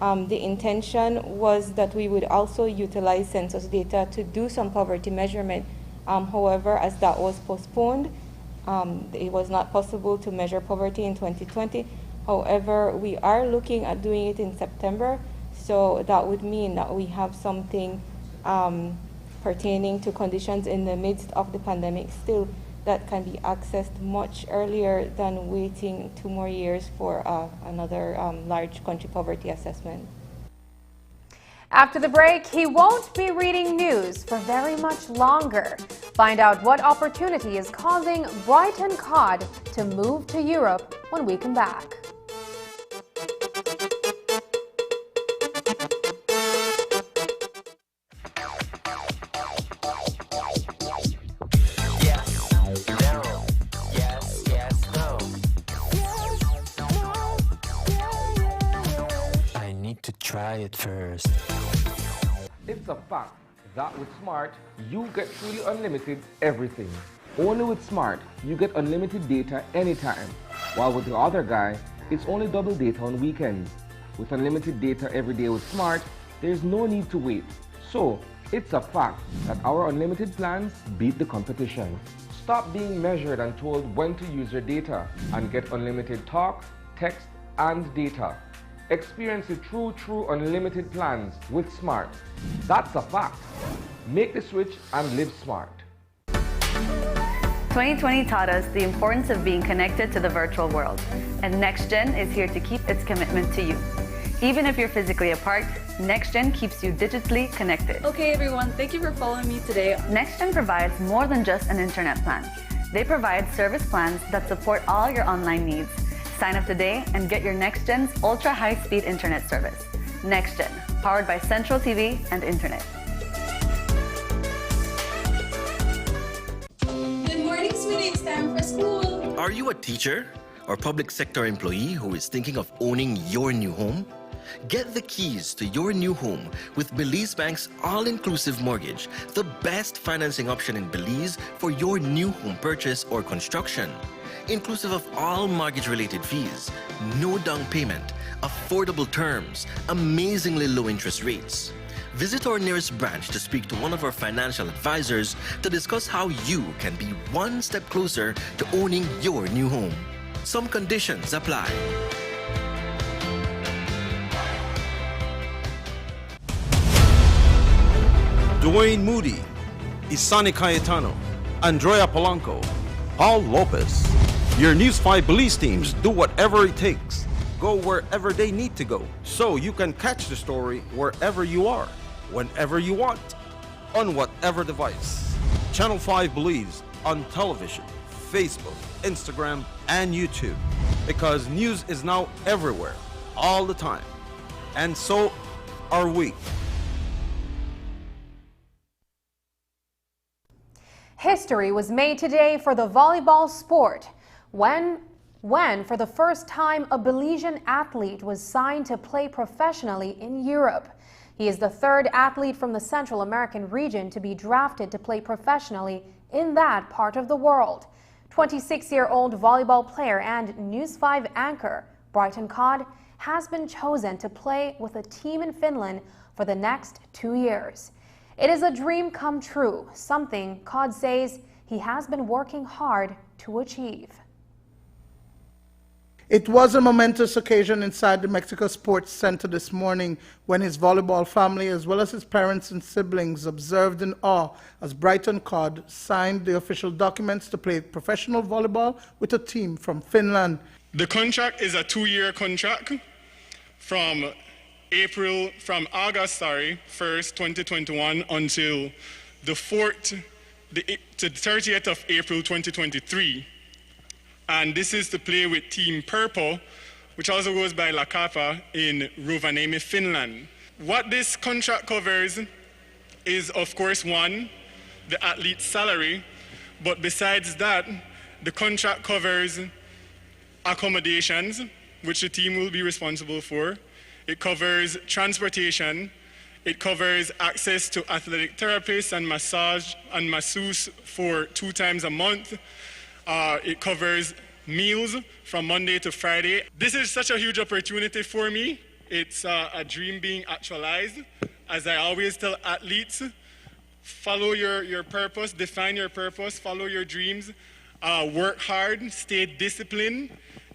the intention was that we would also utilize census data to do some poverty measurement. However, as that was postponed, it was not possible to measure poverty in 2020. However, we are looking at doing it in September, so that would mean that we have something pertaining to conditions in the midst of the pandemic still that can be accessed much earlier than waiting 2 more years for another large country poverty assessment. After the break, he won't be reading news for very much longer. Find out what opportunity is causing Brighton cod to move to Europe when we come back. I need to try it first. It's a fact that with Smart, you get truly unlimited everything. Only with Smart, you get unlimited data anytime. While with the other guy, it's only double data on weekends. With unlimited data every day with Smart, there's no need to wait. So, it's a fact that our unlimited plans beat the competition. Stop being measured and told when to use your data and get unlimited talk, text, and data. Experience the true unlimited plans with Smart. That's a fact. Make the switch and live smart. 2020 taught us the importance of being connected to the virtual world, and NextGen is here to keep its commitment to you. Even if you're physically apart, NextGen keeps you digitally connected. Okay everyone, thank you for following me today. NextGen provides more than just an internet plan. They provide service plans that support all your online needs. Sign up today and get your NextGen's ultra high-speed internet service. NextGen, powered by Central TV and Internet. Good morning, sweetie. It's time for school. Are you a teacher or public sector employee who is thinking of owning your new home? Get the keys to your new home with Belize Bank's all-inclusive mortgage, the best financing option in Belize for your new home purchase or construction. Inclusive of all mortgage-related fees, no down payment, affordable terms, amazingly low interest rates. Visit our nearest branch to speak to one of our financial advisors to discuss how you can be one step closer to owning your new home. Some conditions apply. Dwayne Moody, Isani Cayetano, Andrea Polanco, Paul Lopez. Your News 5 Belize teams do whatever it takes, go wherever they need to go, so you can catch the story wherever you are, whenever you want, on whatever device. Channel 5 Belize on television, Facebook, Instagram, and YouTube, because news is now everywhere, all the time. And so are we. History was made today for the volleyball sport when for the first time a Belizean athlete was signed to play professionally in Europe. He is the third athlete from the Central American region to be drafted to play professionally in that part of the world. 26-year-old volleyball player and News 5 anchor Brighton Codd has been chosen to play with a team in Finland for the next 2 years. It is a dream come true, something Codd says he has been working hard to achieve. It was a momentous occasion inside the Mexico Sports Center this morning when his volleyball family, as well as his parents and siblings, observed in awe as Brighton Codd signed the official documents to play professional volleyball with a team from Finland. The contract is a 2-year contract from August 1st, 2021 until the 30th of April 2023. And this is to play with Team Purple, which also goes by La Capa in Rovaniemi, Finland. What this contract covers is, of course, one, the athlete's salary, but besides that, the contract covers accommodations, which the team will be responsible for. It covers transportation. It covers access to athletic therapists and masseuse for 2 times a month. It covers meals from Monday to Friday. This is such a huge opportunity for me. It's a dream being actualized. As I always tell athletes, follow your purpose, define your purpose, follow your dreams, work hard, stay disciplined,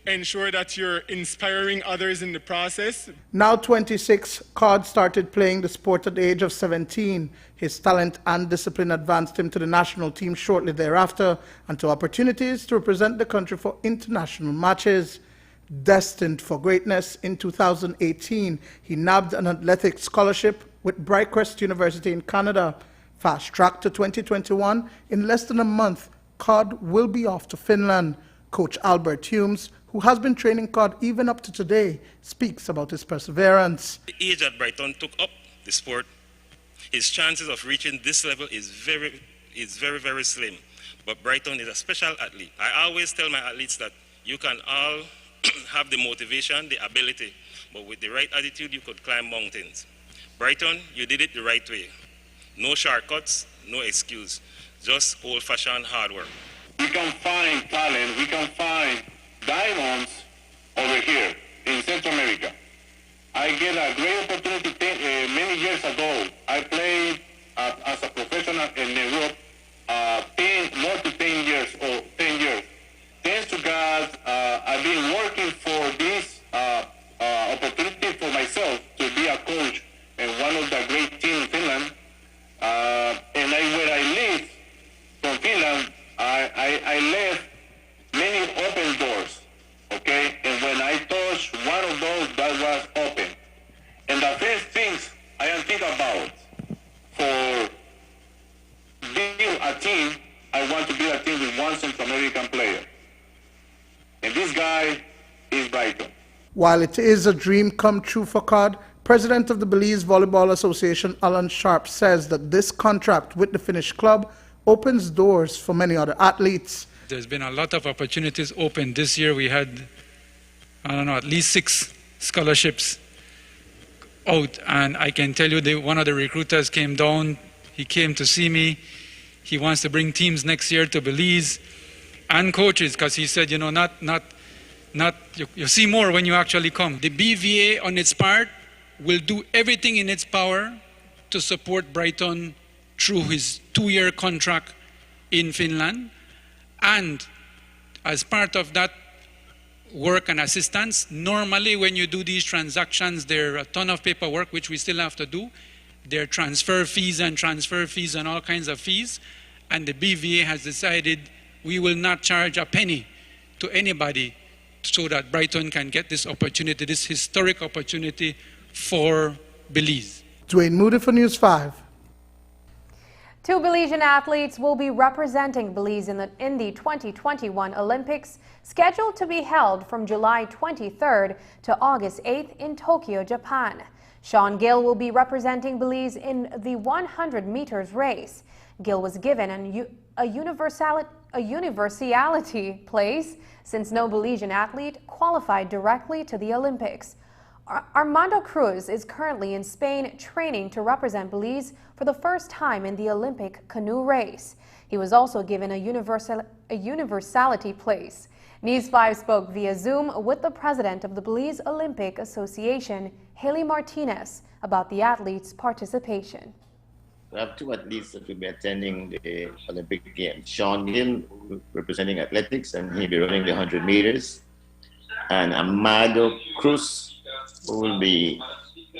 ensure that you're inspiring others in the process. Now 26, Codd started playing the sport at the age of 17. His talent and discipline advanced him to the national team shortly thereafter and to opportunities to represent the country for international matches. Destined for greatness, in 2018, he nabbed an athletics scholarship with Brightcrest University in Canada. Fast-tracked to 2021, in less than a month, Codd will be off to Finland. Coach Albert Humes, who has been training Codd even up to today, speaks about his perseverance. The age that Brighton took up the sport, his chances of reaching this level is very, very slim. But Brighton is a special athlete. I always tell my athletes that you can all have the motivation, the ability, but with the right attitude, you could climb mountains. Brighton, you did it the right way. No shortcuts, no excuse, just old-fashioned hard work. We can find talent, we can find diamonds over here in Central America. I get a great opportunity many years ago. I played as a professional in Europe more than 10 years. Thanks to God, I've been working for this opportunity for myself to be a coach in one of the great teams in Finland. And where I live from Finland, I left many open doors, okay? And when I touched one of those, that was open. And the first things I am thinking about for building a team, I want to build a team with one Central American player. And this guy is Brighton. While it is a dream come true for Codd, President of the Belize Volleyball Association, Alan Sharp, says that this contract with the Finnish club opens doors for many other athletes. There's been a lot of opportunities open. This year we had, at least 6 scholarships out. And I can tell you one of the recruiters came down. He came to see me. He wants to bring teams next year to Belize and coaches, because he said, you see more when you actually come. The BVA on its part will do everything in its power to support Brighton through his 2-year contract in Finland. And as part of that work and assistance, normally when you do these transactions, there are a ton of paperwork which we still have to do. their transfer fees and all kinds of fees. And the BVA has decided we will not charge a penny to anybody so that Brighton can get this opportunity, this historic opportunity for Belize. Dwayne Moody for News 5. 2 Belizean athletes will be representing Belize in the 2021 Olympics, scheduled to be held from July 23rd to August 8th in Tokyo, Japan. Sean Gill will be representing Belize in the 100 meters race. Gill was given a universality place since no Belizean athlete qualified directly to the Olympics. Armando Cruz is currently in Spain training to represent Belize for the first time in the Olympic canoe race. He was also given a universality place. News 5 spoke via Zoom with the president of the Belize Olympic Association, Haley Martinez, about the athletes' participation. We have 2 athletes that will be attending the Olympic Games. Sean Gill, representing athletics, and he'll be running the 100 meters. And Amado Cruz, who will be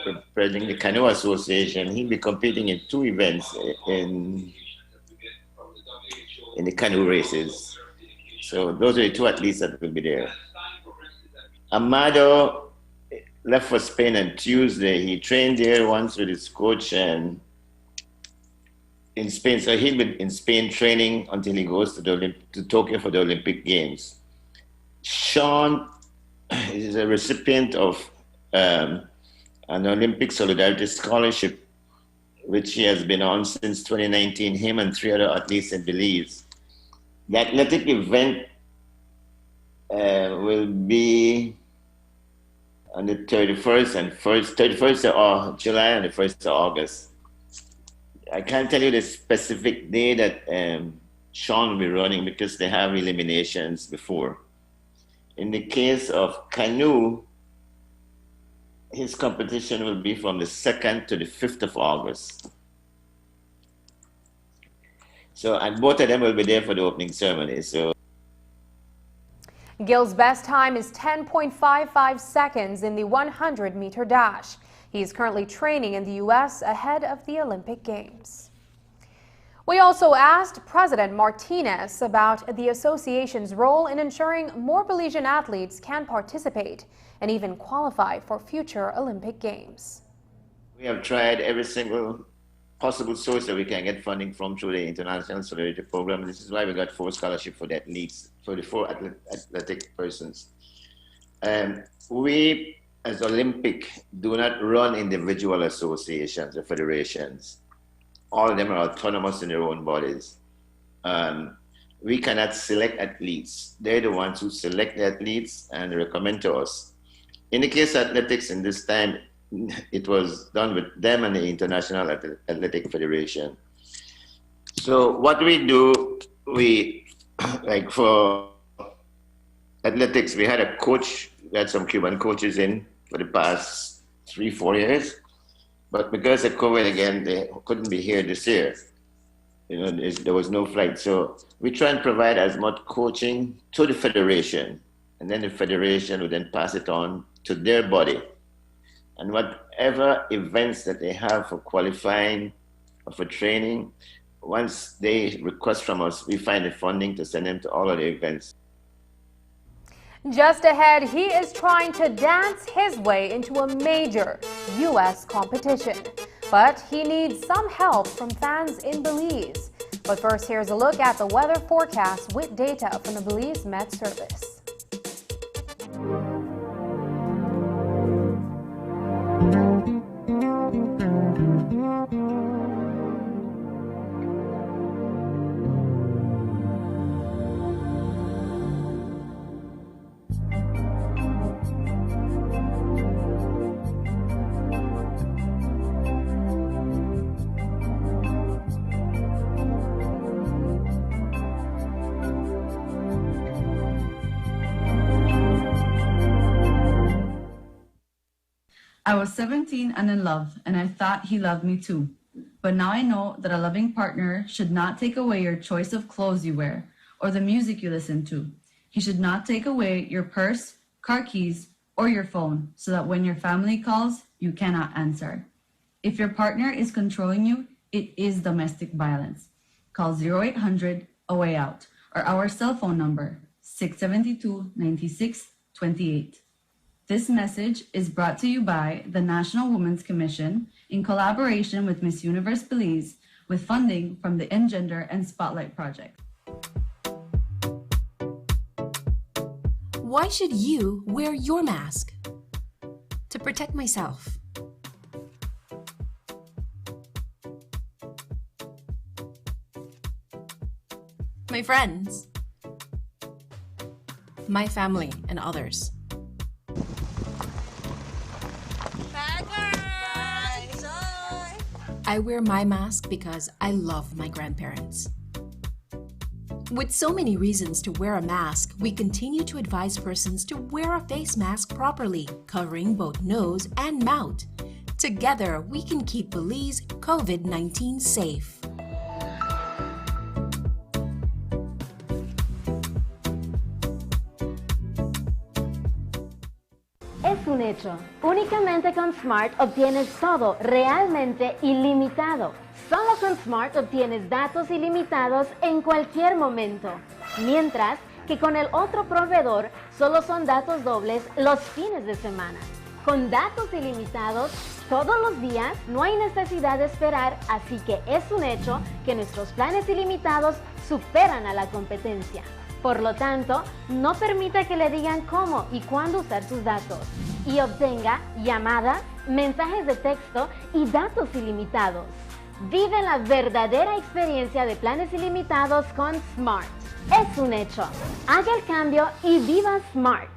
representing the Canoe Association. He'll be competing in 2 events in the canoe races. So those are the 2 athletes that will be there. Amado left for Spain on Tuesday. He trained there once with his coach and in Spain. So he'll be in Spain training until he goes to Tokyo for the Olympic Games. Sean is a recipient of an Olympic Solidarity Scholarship, which he has been on since 2019, him and 3 other athletes in Belize. The athletic event will be on the 31st of July and the 1st of August. I can't tell you the specific day that Sean will be running because they have eliminations before. In the case of canoe, his competition will be from the 2nd to the 5th of August. So, and both of them will be there for the opening ceremony. So, Gill's best time is 10.55 seconds in the 100-meter dash. He is currently training in the U.S. ahead of the Olympic Games. We also asked President Martinez about the association's role in ensuring more Belizean athletes can participate and even qualify for future Olympic Games. We have tried every single possible source that we can get funding from through the International Solidarity Program. This is why we got 4 scholarships for the athletes, for the 4 athletic persons. We, as Olympic, do not run individual associations or federations. All of them are autonomous in their own bodies. We cannot select athletes. They're the ones who select the athletes and recommend to us. In the case of athletics, in this time, it was done with them and the International Athletic Federation. So what we do, like for athletics, we had a coach, we had some Cuban coaches in for the past 3-4 years. But because of COVID again, they couldn't be here this year. There was no flight. So we try and provide as much coaching to the federation. And then the federation would then pass it on to their body. And whatever events that they have for qualifying or for training, once they request from us, we find the funding to send them to all of the events. Just ahead, he is trying to dance his way into a major U.S. competition. But he needs some help from fans in Belize. But first, here's a look at the weather forecast with data from the Belize Met Service. I was 17 and in love, and I thought he loved me too. But now I know that a loving partner should not take away your choice of clothes you wear or the music you listen to. He should not take away your purse, car keys, or your phone so that when your family calls, you cannot answer. If your partner is controlling you, it is domestic violence. Call 0800 A Way Out or our cell phone number 672-9628. This message is brought to you by the National Women's Commission in collaboration with Miss Universe Belize with funding from the Engender and Spotlight Project. Why should you wear your mask? To protect myself. My friends. My family and others. I wear my mask because I love my grandparents. With so many reasons to wear a mask, we continue to advise persons to wear a face mask properly, covering both nose and mouth. Together, we can keep Belize COVID-19 safe. Es un hecho. Únicamente con Smart obtienes todo realmente ilimitado. Solo con Smart obtienes datos ilimitados en cualquier momento. Mientras que con el otro proveedor solo son datos dobles los fines de semana. Con datos ilimitados todos los días no hay necesidad de esperar, así que es un hecho que nuestros planes ilimitados superan a la competencia. Por lo tanto, no permita que le digan cómo y cuándo usar sus datos y obtenga llamadas, mensajes de texto y datos ilimitados. Vive la verdadera experiencia de planes ilimitados con Smart. Es un hecho. Haga el cambio y viva Smart.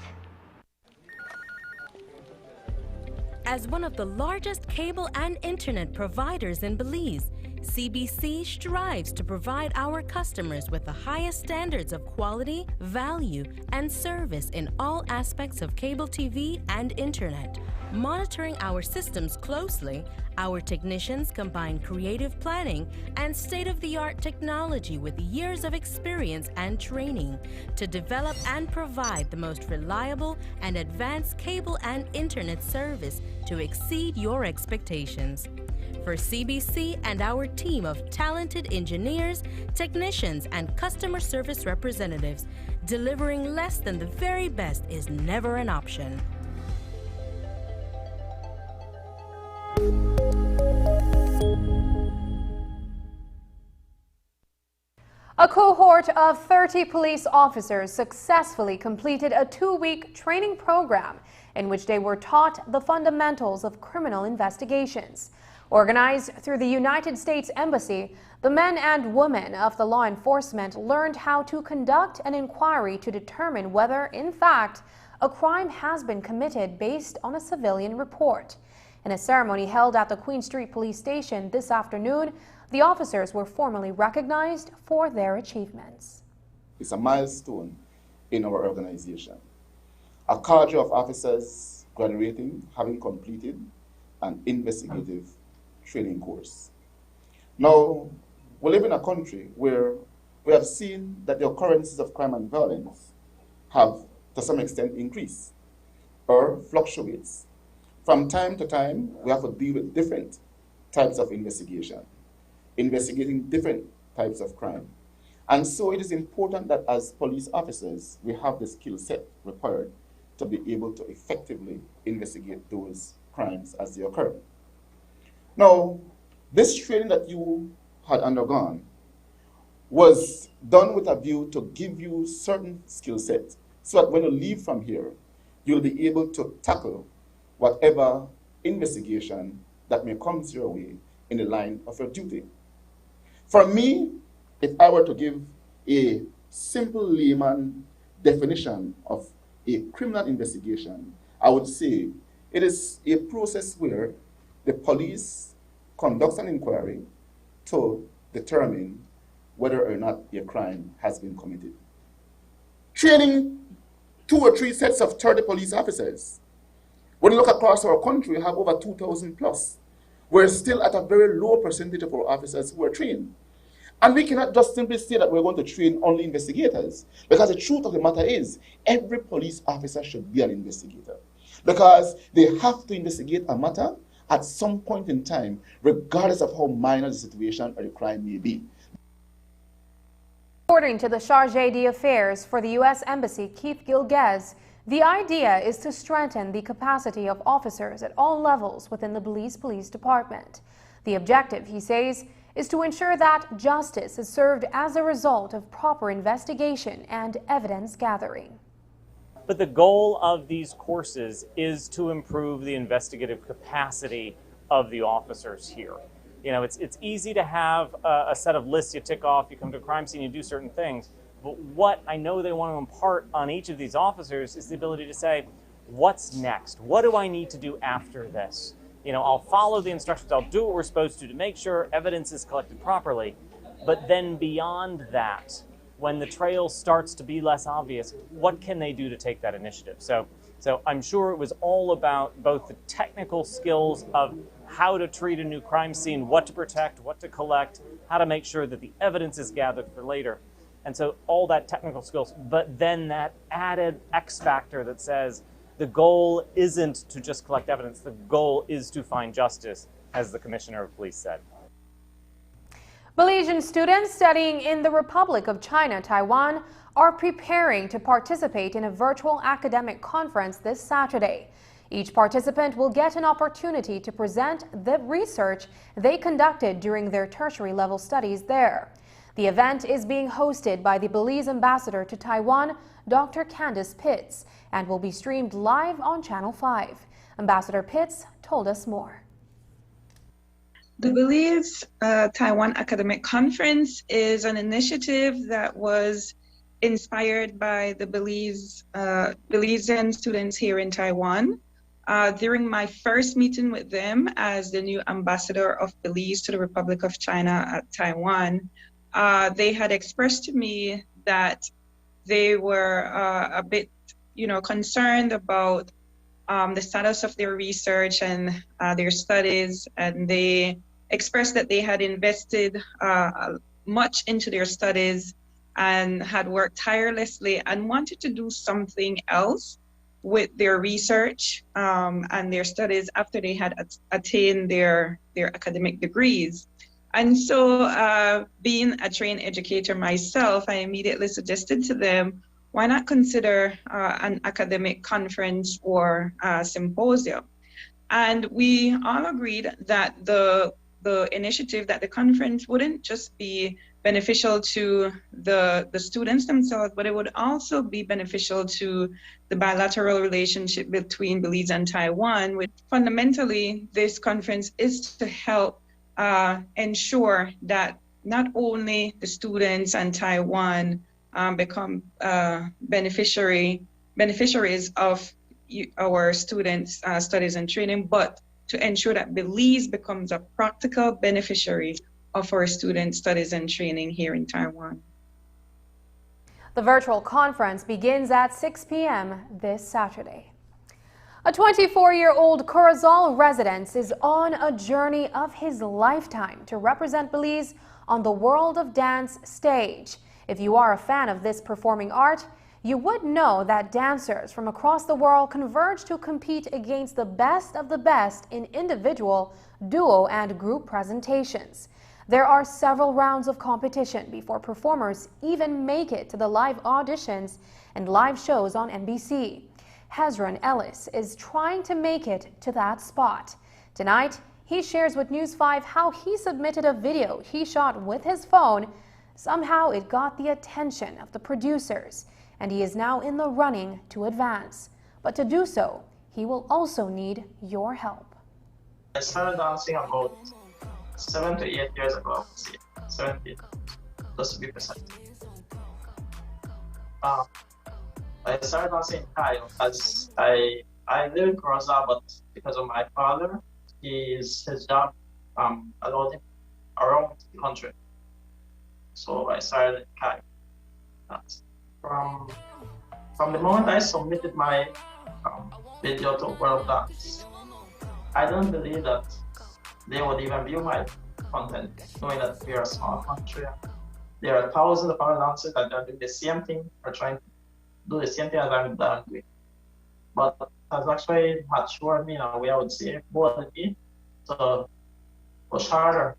As one of the largest cable and internet providers in Belize, CBC strives to provide our customers with the highest standards of quality, value, and service in all aspects of cable TV and internet. Monitoring our systems closely, our technicians combine creative planning and state-of-the-art technology with years of experience and training to develop and provide the most reliable and advanced cable and internet service to exceed your expectations. For CBC and our team of talented engineers, technicians, and customer service representatives, delivering less than the very best is never an option. A cohort of 30 police officers successfully completed a 2-week training program in which they were taught the fundamentals of criminal investigations. Organized through the United States Embassy, the men and women of the law enforcement learned how to conduct an inquiry to determine whether, in fact, a crime has been committed based on a civilian report. In a ceremony held at the Queen Street Police Station this afternoon, the officers were formally recognized for their achievements. It's a milestone in our organization. A cadre of officers graduating, having completed an investigative training course. Now, we live in a country where we have seen that the occurrences of crime and violence have, to some extent, increased or fluctuates. From time to time, we have to deal with different types of investigation, investigating different types of crime. And so it is important that as police officers, we have the skill set required to be able to effectively investigate those crimes as they occur. Now, this training that you had undergone was done with a view to give you certain skill sets so that when you leave from here, you'll be able to tackle whatever investigation that may come your way in the line of your duty. For me, if I were to give a simple layman definition of a criminal investigation, I would say it is a process where the police conducts an inquiry to determine whether or not a crime has been committed. Training 2 or 3 sets of 30 police officers. When you look across our country, we have over 2,000 plus. We're still at a very low percentage of our officers who are trained. And we cannot just simply say that we're going to train only investigators, because the truth of the matter is every police officer should be an investigator, because they have to investigate a matter at some point in time, regardless of how minor the situation or the crime may be. According to the Chargé d'Affaires for the U.S. Embassy, Keith Gilgez, the idea is to strengthen the capacity of officers at all levels within the Belize Police Department. The objective, he says, is to ensure that justice is served as a result of proper investigation and evidence gathering. But the goal of these courses is to improve the investigative capacity of the officers here. You know, it's easy to have a set of lists you tick off, you come to a crime scene, you do certain things. But what I know they want to impart on each of these officers is the ability to say, what's next? What do I need to do after this? You know, I'll follow the instructions, I'll do what we're supposed to make sure evidence is collected properly. But then beyond that, when the trail starts to be less obvious, what can they do to take that initiative? So I'm sure it was all about both the technical skills of how to treat a new crime scene, what to protect, what to collect, how to make sure that the evidence is gathered for later. And so all that technical skills, but then that added X factor that says the goal isn't to just collect evidence, the goal is to find justice, as the Commissioner of Police said. Belizean students studying in the Republic of China, Taiwan, are preparing to participate in a virtual academic conference this Saturday. Each participant will get an opportunity to present the research they conducted during their tertiary level studies there. The event is being hosted by the Belize ambassador to Taiwan, Dr. Candace Pitts, and will be streamed live on Channel 5. Ambassador Pitts told us more. The Belize Taiwan Academic Conference is an initiative that was inspired by the Belizean students here in Taiwan. During my first meeting with them as the new ambassador of Belize to the Republic of China at Taiwan, they had expressed to me that they were a bit, concerned about the status of their research and their studies, and they expressed that they had invested much into their studies and had worked tirelessly and wanted to do something else with their research and their studies after they had attained their academic degrees. And so being a trained educator myself, I immediately suggested to them, why not consider an academic conference or symposium? And we all agreed that the initiative, that the conference wouldn't just be beneficial to the students themselves, but it would also be beneficial to the bilateral relationship between Belize and Taiwan, which fundamentally this conference is to help ensure that not only the students and Taiwan become beneficiaries of our students' studies and training, but to ensure that Belize becomes a practical beneficiary of our students' studies and training here in Taiwan. The virtual conference begins at 6 p.m. this Saturday. A 24-year-old Curacao resident is on a journey of his lifetime to represent Belize on the World of Dance stage. If you are a fan of this performing art, you would know that dancers from across the world converge to compete against the best of the best in individual, duo, and group presentations. There are several rounds of competition before performers even make it to the live auditions and live shows on NBC. Hezron Ellis is trying to make it to that spot. Tonight, he shares with News 5 how he submitted a video he shot with his phone. Somehow it got the attention of the producers, and he is now in the running to advance. But to do so, he will also need your help. I started dancing about 7 to 8 years ago. 7 just to be precise. I started dancing in Thailand as I live in Curacao, but because of my father, his job allowed him around the country. So I started in Thailand. From the moment I submitted my video to World of Dance, I don't believe that they would even view my content, knowing that we are a small country. There are thousands of other dancers that are doing the same thing or trying to do the same thing as I'm doing. But it has actually matured me in a way, I would say, more than me, to push harder,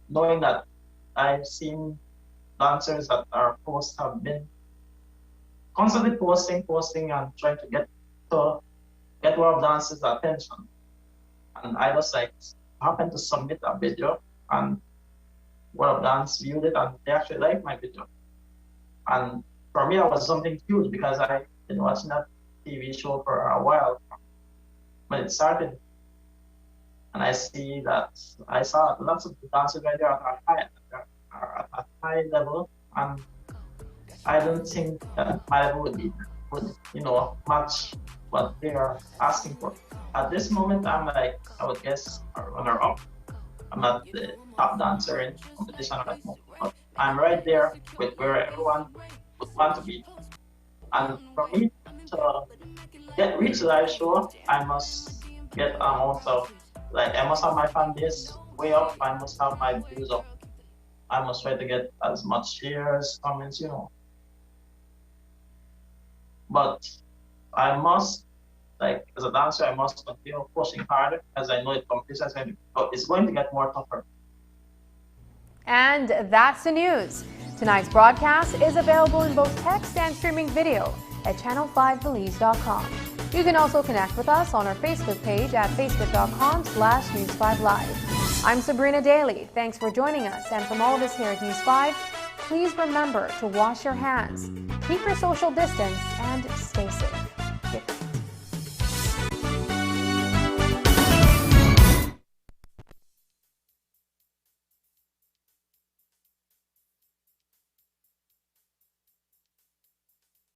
knowing that I've seen dancers that our posts have been constantly posting and trying to get one of dancers' attention. And I just like happened to submit a video, and one of dance viewed it and they actually liked my video. And for me, that was something huge because I've been watching that TV show for a while when it started. And I saw lots of dancers right there at a high level, and I don't think that my level would match what they are asking for. At this moment, I'm like, I would guess a runner-up. I'm not the top dancer in competition at the moment, but I'm right there with where everyone would want to be. And for me to reach the live show, I must get amount of, I must have my fan base way up, I must have my views up. I must try to get as much shares, comments, But I must, as a dancer, I must continue pushing harder as I know it's going to get more tougher. And that's the news. Tonight's broadcast is available in both text and streaming video at channel5belize.com. You can also connect with us on our Facebook page at facebook.com/News5Live. I'm Sabrina Daly. Thanks for joining us. And from all of us here at News 5, please remember to wash your hands, keep your social distance, and stay safe.